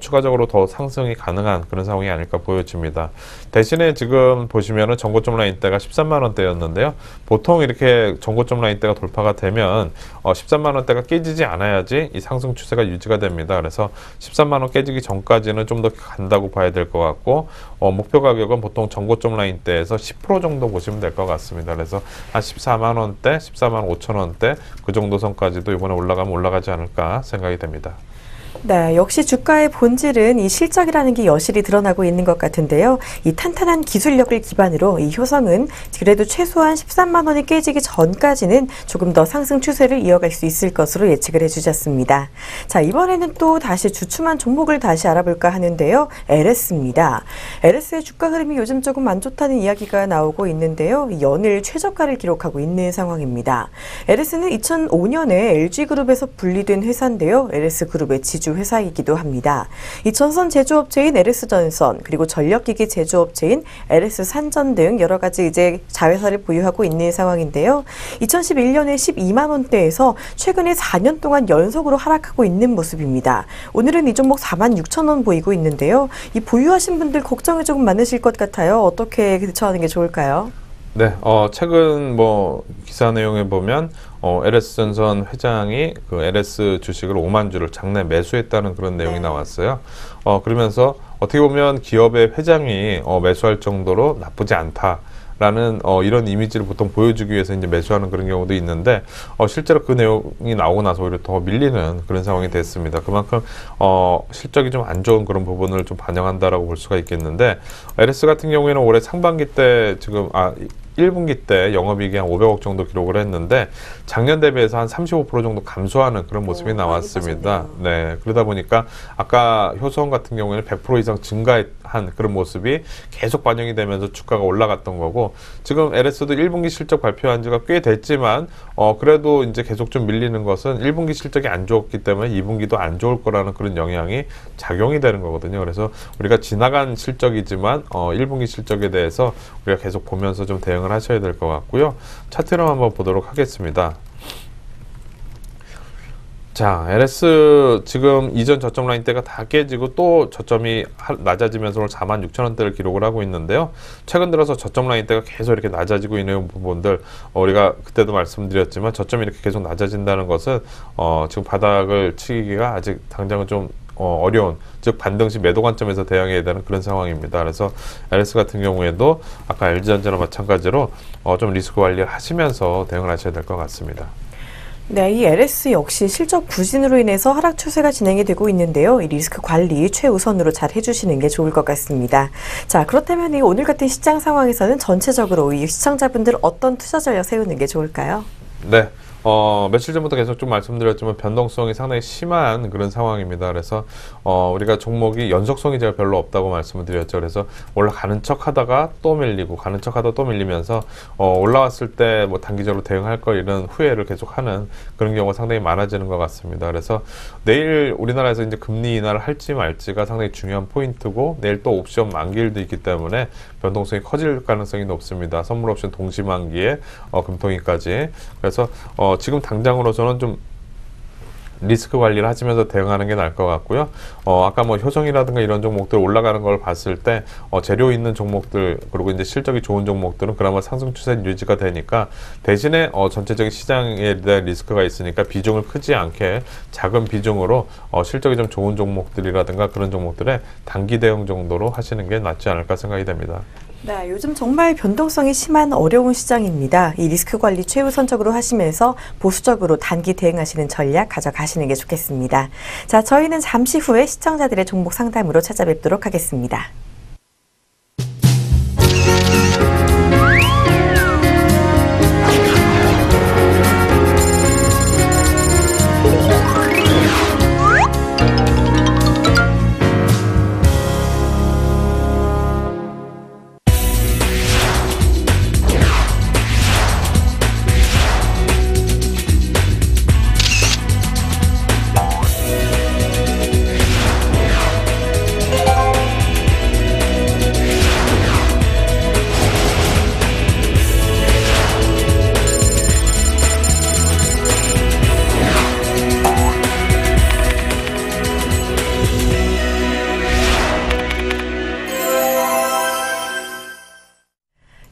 추가적으로 더 상승이 가능한 그런 상황이 아닐까 보여집니다. 대신에 지금 보시면은 전고점 라인대가 13만 원대였는데요. 보통 이렇게 전고점 라인대가 돌파가 되면 13만 원대가 깨지지 않아야지 이 상승 추세가 유지가 됩니다. 그래서 13만 원 깨지기 전까지는 좀 더 간다고 봐야 될 것 같고, 목표 가격은 보통 전고점 라인대에서 10% 정도 보시면 될 것 같습니다. 그래서 한 14만 원대, 14만 5천 원대 그 정도 선까지도 이번에 올라가면 올라가지 않을까 생각이 됩니다. 네, 역시 주가의 본질은 이 실적이라는 게 여실히 드러나고 있는 것 같은데요. 이 탄탄한 기술력을 기반으로 이 효성은 그래도 최소한 13만 원이 깨지기 전까지는 조금 더 상승 추세를 이어갈 수 있을 것으로 예측을 해주셨습니다. 자, 이번에는 또 다시 주춤한 종목을 다시 알아볼까 하는데요. LS입니다. LS의 주가 흐름이 요즘 조금 안 좋다는 이야기가 나오고 있는데요. 연일 최저가를 기록하고 있는 상황입니다. LS는 2005년에 LG그룹에서 분리된 회사인데요. LS그룹의 지주 회사이기도 합니다. 이 전선 제조업체인 LS전선, 그리고 전력기기 제조업체인 LS산전 등 여러 가지 이제 자회사를 보유하고 있는 상황인데요. 2011년에 12만 원대에서 최근에 4년 동안 연속으로 하락하고 있는 모습입니다. 오늘은 이 종목 4만 6천 원 보이고 있는데요. 이 보유하신 분들 걱정이 조금 많으실 것 같아요. 어떻게 대처하는 게 좋을까요? 네, 최근 뭐 기사 내용에 보면 LS전선 회장이 그 LS 주식을 5만 주를 장내 매수했다는 그런 내용이 나왔어요. 그러면서 어떻게 보면 기업의 회장이 매수할 정도로 나쁘지 않다라는 이런 이미지를 보통 보여주기 위해서 이제 매수하는 그런 경우도 있는데, 실제로 그 내용이 나오고 나서 오히려 더 밀리는 그런 상황이 됐습니다. 그만큼 실적이 좀 안 좋은 그런 부분을 좀 반영한다라고 볼 수가 있겠는데, LS 같은 경우에는 올해 상반기 때 지금 1분기 때 영업이익이 한 500억 정도 기록을 했는데 작년 대비해서 한 35% 정도 감소하는 그런 모습이 나왔습니다. 네, 그러다 보니까 아까 효성 같은 경우에는 100% 이상 증가한 그런 모습이 계속 반영이 되면서 주가가 올라갔던 거고, 지금 LS도 1분기 실적 발표한 지가 꽤 됐지만 그래도 이제 계속 좀 밀리는 것은 1분기 실적이 안 좋았기 때문에 2분기도 안 좋을 거라는 그런 영향이 작용이 되는 거거든요. 그래서 우리가 지나간 실적이지만 1분기 실적에 대해서 우리가 계속 보면서 좀 대응을 하셔야 될 것 같고요. 차트로 한번 보도록 하겠습니다. 자, LS 지금 이전 저점 라인대가 다 깨지고 또 저점이 낮아지면서 오늘 4만 6천 원대를 기록을 하고 있는데요. 최근 들어서 저점 라인대가 계속 이렇게 낮아지고 있는 부분들, 우리가 그때도 말씀드렸지만 저점이 이렇게 계속 낮아진다는 것은 지금 바닥을 치기가 아직 당장은 좀 어려운, 즉 반등시 매도 관점에서 대응해야 되는 그런 상황입니다. 그래서 LS 같은 경우에도 아까 LG전자와 마찬가지로 좀 리스크 관리를 하시면서 대응을 하셔야 될 것 같습니다. 네, 이 LS 역시 실적 부진으로 인해서 하락 추세가 진행이 되고 있는데요. 이 리스크 관리 최우선으로 잘 해주시는 게 좋을 것 같습니다. 자, 그렇다면 이 오늘 같은 시장 상황에서는 전체적으로 이 시청자분들 어떤 투자 전략 세우는 게 좋을까요? 네. 며칠 전부터 계속 좀 말씀드렸지만 변동성이 상당히 심한 그런 상황입니다. 그래서 우리가 종목이 연속성이 제가 별로 없다고 말씀을 드렸죠. 그래서 올라가는 척 하다가 또 밀리고 가는 척 하다가 또 밀리면서 올라왔을 때 뭐 단기적으로 대응할 걸 이런 후회를 계속하는 그런 경우가 상당히 많아지는 것 같습니다. 그래서 내일 우리나라에서 이제 금리 인하를 할지 말지가 상당히 중요한 포인트고 내일 또 옵션 만기일도 있기 때문에 변동성이 커질 가능성이 높습니다. 선물 옵션 동시 만기에 금통위까지. 그래서 지금 당장으로서는 좀 리스크 관리를 하시면서 대응하는 게 나을 것 같고요. 아까 뭐 효성이라든가 이런 종목들 올라가는 걸 봤을 때 재료 있는 종목들 그리고 이제 실적이 좋은 종목들은 그나마 상승 추세 유지가 되니까 대신에 전체적인 시장에 대한 리스크가 있으니까 비중을 크지 않게 작은 비중으로 실적이 좀 좋은 종목들이라든가 그런 종목들에 단기 대응 정도로 하시는 게 낫지 않을까 생각이 됩니다. 네, 요즘 정말 변동성이 심한 어려운 시장입니다. 이 리스크 관리 최우선적으로 하시면서 보수적으로 단기 대응하시는 전략 가져가시는 게 좋겠습니다. 자, 저희는 잠시 후에 시청자들의 종목 상담으로 찾아뵙도록 하겠습니다.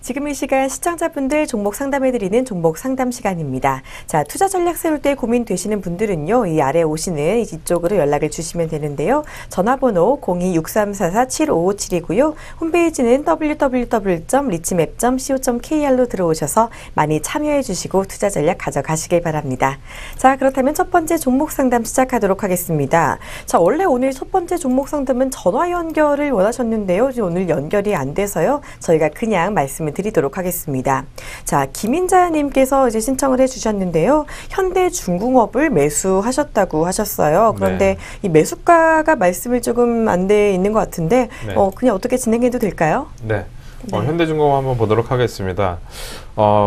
지금 이 시간 시청자분들 종목 상담해드리는 종목 상담 시간입니다. 자, 투자 전략 세울 때 고민되시는 분들은요, 이 아래 오시는 이쪽으로 연락을 주시면 되는데요. 전화번호 02-6344-7557이고요. 홈페이지는 www.richmap.co.kr로 들어오셔서 많이 참여해 주시고 투자 전략 가져가시길 바랍니다. 자, 그렇다면 첫 번째 종목 상담 시작하도록 하겠습니다. 자, 원래 오늘 첫 번째 종목 상담은 전화 연결을 원하셨는데요. 오늘 연결이 안 돼서요. 저희가 그냥 말씀을 드리도록 하겠습니다. 자, 김인자님께서 이제 신청을 해주셨는데요. 현대중공업을 매수하셨다고 하셨어요. 그런데 네. 이 매수가가 말씀을 조금 안 돼 있는 것 같은데 네. 그냥 어떻게 진행해도 될까요? 네. 현대중공업 한번 보도록 하겠습니다.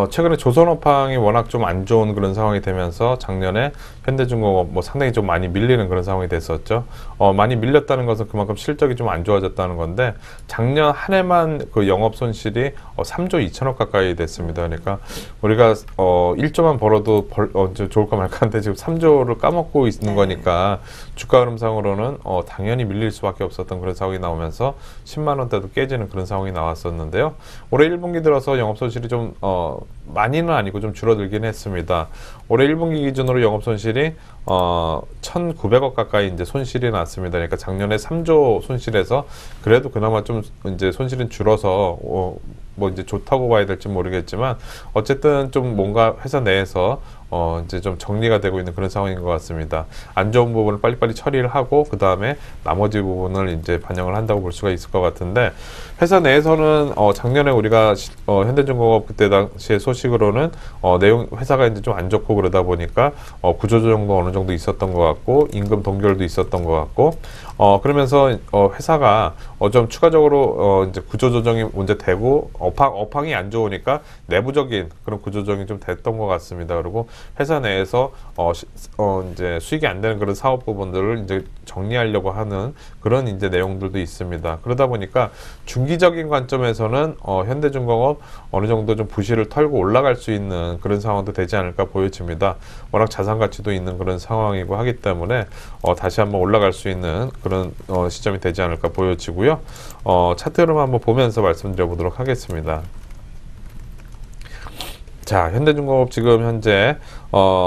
최근에 조선업황이 워낙 좀 안 좋은 그런 상황이 되면서 작년에 현대중공업 뭐 상당히 좀 많이 밀리는 그런 상황이 됐었죠. 많이 밀렸다는 것은 그만큼 실적이 좀 안 좋아졌다는 건데 작년 한 해만 그 영업 손실이 3조 2천억 가까이 됐습니다. 그러니까 우리가 1조만 벌어도 좋을까 말까 하는데 지금 3조를 까먹고 있는 거니까 주가 흐름상으로는 당연히 밀릴 수밖에 없었던 그런 상황이 나오면서 10만 원대도 깨지는 그런 상황이 나왔었는데요. 올해 1분기 들어서 영업 손실이 좀 많이는 아니고 좀 줄어들긴 했습니다. 올해 1분기 기준으로 영업 손실이 1,900억 가까이 이제 손실이 났습니다. 그러니까 작년에 3조 손실에서 그래도 그나마 좀 이제 손실은 줄어서 뭐 이제 좋다고 봐야 될지 모르겠지만 어쨌든 좀 뭔가 회사 내에서 이제 좀 정리가 되고 있는 그런 상황인 것 같습니다. 안 좋은 부분을 빨리빨리 처리를 하고 그 다음에 나머지 부분을 이제 반영을 한다고 볼 수가 있을 것 같은데 회사 내에서는 작년에 우리가 현대중공업 그때 당시의 소식으로는 내용 회사가 이제 좀 안 좋고 그러다 보니까 구조조정도 어느 정도 있었던 것 같고 임금 동결도 있었던 것 같고 그러면서 회사가 좀 추가적으로 이제 구조조정이 문제 되고 업황이 안 좋으니까 내부적인 그런 구조조정이 좀 됐던 것 같습니다. 그리고 회사 내에서 이제 수익이 안 되는 그런 사업 부분들을 이제 정리하려고 하는 그런 이제 내용들도 있습니다. 그러다 보니까 중기적인 관점에서는 현대중공업 어느 정도 좀 부실을 털고 올라갈 수 있는 그런 상황도 되지 않을까 보여집니다. 워낙 자산 가치도 있는 그런 상황이고 하기 때문에 다시 한번 올라갈 수 있는 그런 시점이 되지 않을까 보여지고요. 차트 흐름 한번 보면서 말씀드려 보도록 하겠습니다. 자, 현대중공업 지금 현재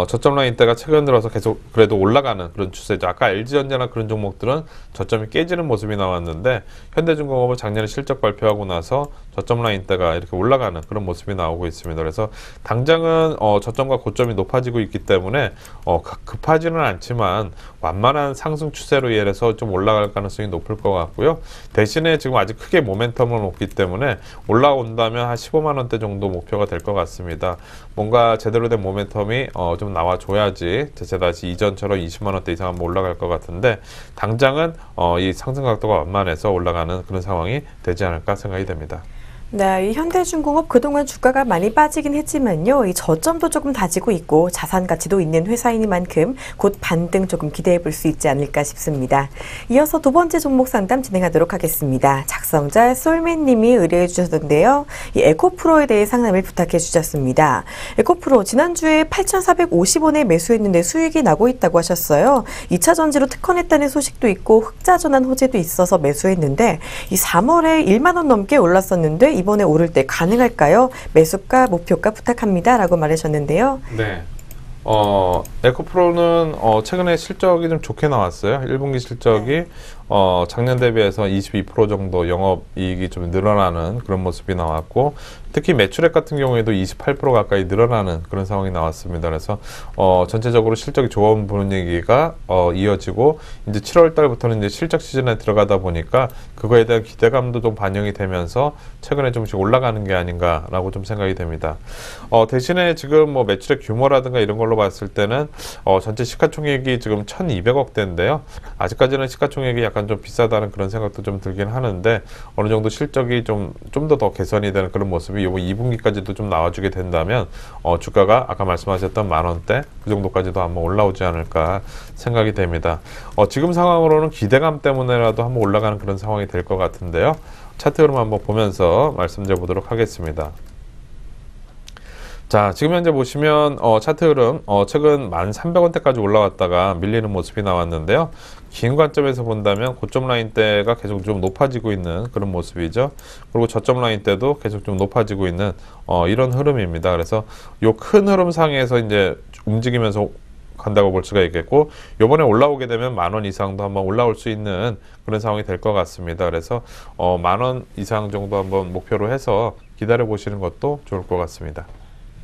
저점 라인대가 최근 들어서 계속 그래도 올라가는 그런 추세죠. 아까 LG전자나 그런 종목들은 저점이 깨지는 모습이 나왔는데 현대중공업은 작년에 실적 발표하고 나서 저점 라인대가 이렇게 올라가는 그런 모습이 나오고 있습니다. 그래서 당장은 저점과 고점이 높아지고 있기 때문에 급하지는 않지만 완만한 상승 추세로 인해서 좀 올라갈 가능성이 높을 것 같고요. 대신에 지금 아직 크게 모멘텀은 없기 때문에 올라온다면 한 15만 원대 정도 목표가 될 것 같습니다. 뭔가 제대로 된 모멘텀이 좀 나와줘야지 다시 이전처럼 20만 원대 이상 한번 올라갈 것 같은데 당장은 이 상승 각도가 완만해서 올라가는 그런 상황이 되지 않을까 생각이 됩니다. 네, 이 현대중공업 그동안 주가가 많이 빠지긴 했지만요. 이 저점도 조금 다지고 있고 자산 가치도 있는 회사이니만큼 곧 반등 조금 기대해 볼 수 있지 않을까 싶습니다. 이어서 두 번째 종목 상담 진행하도록 하겠습니다. 작성자 솔맨님이 의뢰해 주셨는데요. 이 에코프로에 대해 상담을 부탁해 주셨습니다. 에코프로 지난주에 8,450원에 매수했는데 수익이 나고 있다고 하셨어요. 2차 전지로 특허냈다는 소식도 있고 흑자 전환 호재도 있어서 매수했는데 이 3월에 1만 원 넘게 올랐었는데 이번에 오를 때 가능할까요? 매수가, 목표가 부탁합니다. 라고 말하셨는데요. 네. 에코프로는 최근에 실적이 좀 좋게 나왔어요. 1분기 실적이 작년 대비해서 22% 정도 영업이익이 좀 늘어나는 그런 모습이 나왔고 특히 매출액 같은 경우에도 28% 가까이 늘어나는 그런 상황이 나왔습니다. 그래서 전체적으로 실적이 좋은 분위기가 이어지고 이제 7월 달부터는 이제 실적 시즌에 들어가다 보니까 그거에 대한 기대감도 좀 반영이 되면서 최근에 좀씩 올라가는 게 아닌가라고 좀 생각이 됩니다. 대신에 지금 뭐 매출액 규모라든가 이런 걸로 봤을 때는 전체 시가총액이 지금 1,200억대인데요. 아직까지는 시가총액이 약간 좀 비싸다는 그런 생각도 좀 들긴 하는데 어느 정도 실적이 좀 더 개선이 되는 그런 모습이 이번 2분기까지도 좀 나와주게 된다면 주가가 아까 말씀하셨던 만 원대 그 정도까지도 한번 올라오지 않을까 생각이 됩니다. 지금 상황으로는 기대감 때문에라도 한번 올라가는 그런 상황이 될 것 같은데요. 차트 흐름 한번 보면서 말씀드려 보도록 하겠습니다. 자, 지금 현재 보시면 차트 흐름 최근 1,300원대까지 올라왔다가 밀리는 모습이 나왔는데요. 긴 관점에서 본다면 고점 라인대가 계속 좀 높아지고 있는 그런 모습이죠. 그리고 저점 라인대도 계속 좀 높아지고 있는 이런 흐름입니다. 그래서 요 큰 흐름 상에서 이제 움직이면서 간다고 볼 수가 있겠고 요번에 올라오게 되면 만 원 이상도 한번 올라올 수 있는 그런 상황이 될 것 같습니다. 그래서 만 원 이상 정도 한번 목표로 해서 기다려 보시는 것도 좋을 것 같습니다.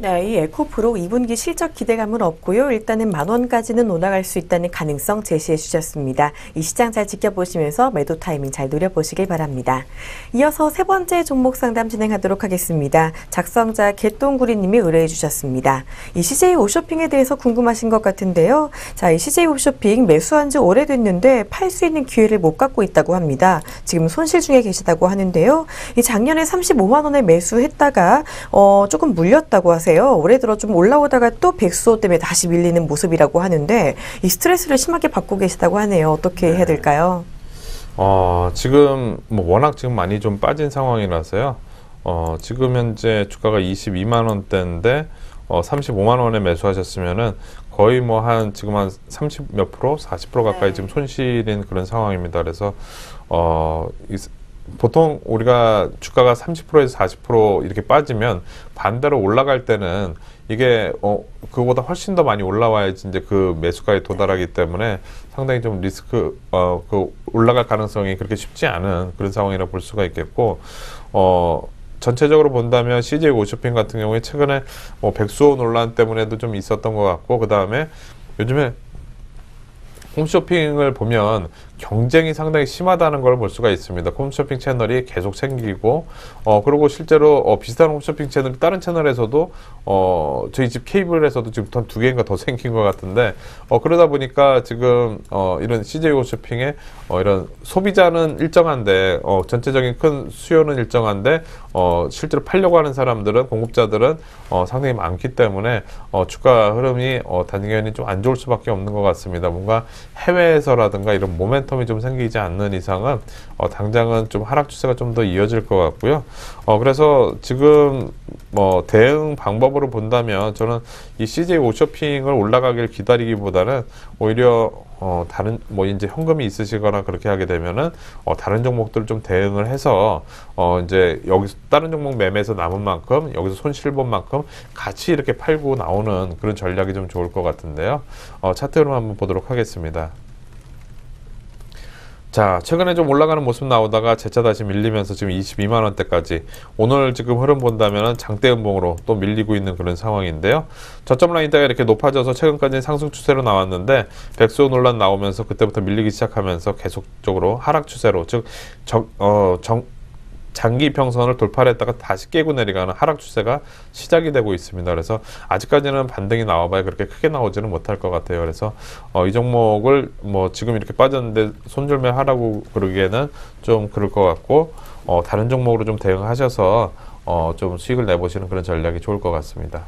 네, 이 에코프로 2분기 실적 기대감은 없고요. 일단은 만 원까지는 올라갈 수 있다는 가능성 제시해 주셨습니다. 이 시장 잘 지켜보시면서 매도 타이밍 잘 노려보시길 바랍니다. 이어서 세 번째 종목 상담 진행하도록 하겠습니다. 작성자 개똥구리님이 의뢰해 주셨습니다. 이 CJ 홈쇼핑에 대해서 궁금하신 것 같은데요. 자, 이 CJ 홈쇼핑 매수한 지 오래됐는데 팔 수 있는 기회를 못 갖고 있다고 합니다. 지금 손실 중에 계시다고 하는데요. 이 작년에 35만 원에 매수했다가 조금 물렸다고 하세요. 올해 들어 좀 올라오다가 또 백수호 때문에 다시 밀리는 모습이라고 하는데 이 스트레스를 심하게 받고 계시다고 하네요. 어떻게 해야 될까요? 지금 뭐 워낙 지금 많이 좀 빠진 상황이라서요. 지금 현재 주가가 22만 원대인데 35만 원에 매수하셨으면은 거의 뭐 한 지금 한 30 몇 프로, 40% 가까이 지금 손실인 그런 상황입니다. 그래서 보통 우리가 주가가 30%에서 40% 이렇게 빠지면 반대로 올라갈 때는 이게 그거보다 훨씬 더 많이 올라와야지 이제 그 매수가에 도달하기 때문에 상당히 좀 리스크 그 올라갈 가능성이 그렇게 쉽지 않은 그런 상황이라 볼 수가 있겠고 전체적으로 본다면 CJ 홈쇼핑 같은 경우에 최근에 백수호 논란 때문에도 좀 있었던 것 같고 그 다음에 요즘에 홈쇼핑을 보면 경쟁이 상당히 심하다는 걸 볼 수가 있습니다. 홈쇼핑 채널이 계속 생기고 그리고 실제로 비슷한 홈쇼핑 채널이 다른 채널에서도 저희 집 케이블에서도 지금 한 2개인가 더 생긴 것 같은데 그러다 보니까 지금 이런 CJ 홈쇼핑의 이런 소비자는 일정한데 전체적인 큰 수요는 일정한데 실제로 팔려고 하는 사람들은 공급자들은 상당히 많기 때문에 주가 흐름이 단기간에 좀 안 좋을 수밖에 없는 것 같습니다. 뭔가 해외에서라든가 이런 모멘텀 모멘텀이 좀 생기지 않는 이상은 당장은 좀 하락 추세가 좀 더 이어질 것 같고요. 그래서 지금 뭐 대응 방법으로 본다면 저는 이 CJ 오쇼핑을 올라가길 기다리기보다는 오히려 다른 뭐 이제 현금이 있으시거나 그렇게 하게 되면은 다른 종목들 좀 대응을 해서 이제 여기서 다른 종목 매매에서 남은 만큼 여기서 손실 본 만큼 같이 이렇게 팔고 나오는 그런 전략이 좀 좋을 것 같은데요. 차트로 한번 보도록 하겠습니다. 자, 최근에 좀 올라가는 모습 나오다가 재차 다시 밀리면서 지금 22만 원대까지 오늘 지금 흐름 본다면은 장대 음봉으로 또 밀리고 있는 그런 상황인데요. 저점 라인대가 이렇게 높아져서 최근까지는 상승 추세로 나왔는데 백수호 논란 나오면서 그때부터 밀리기 시작하면서 계속적으로 하락 추세로 즉 장기 이평선을 돌파를 했다가 다시 깨고 내려가는 하락 추세가 시작이 되고 있습니다. 그래서 아직까지는 반등이 나와봐야 그렇게 크게 나오지는 못할 것 같아요. 그래서 이 종목을 뭐 지금 이렇게 빠졌는데 손절매 하라고 그러기에는 좀 그럴 것 같고 다른 종목으로 좀 대응하셔서 좀 수익을 내보시는 그런 전략이 좋을 것 같습니다.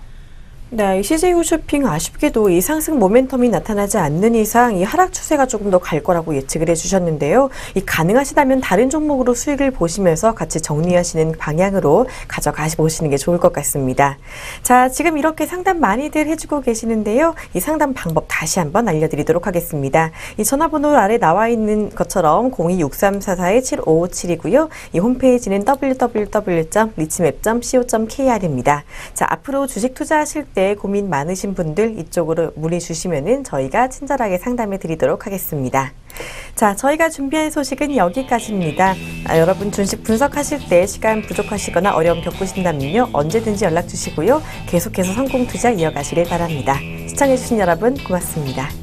네, 이 CJ 홈쇼핑 아쉽게도 이 상승 모멘텀이 나타나지 않는 이상 이 하락 추세가 조금 더 갈 거라고 예측을 해주셨는데요. 이 가능하시다면 다른 종목으로 수익을 보시면서 같이 정리하시는 방향으로 가져가보시는 게 좋을 것 같습니다. 자, 지금 이렇게 상담 많이들 해주고 계시는데요. 이 상담 방법 다시 한번 알려드리도록 하겠습니다. 이 전화번호 아래 나와 있는 것처럼 026344-7557이고요. 이 홈페이지는 www.리치맵.co.kr입니다. 자, 앞으로 주식 투자하실 때 고민 많으신 분들 이쪽으로 문의 주시면은 저희가 친절하게 상담해 드리도록 하겠습니다. 자, 저희가 준비한 소식은 여기까지입니다. 여러분 주식 분석하실 때 시간 부족하시거나 어려움 겪으신다면요. 언제든지 연락 주시고요. 계속해서 성공 투자 이어가시길 바랍니다. 시청해 주신 여러분 고맙습니다.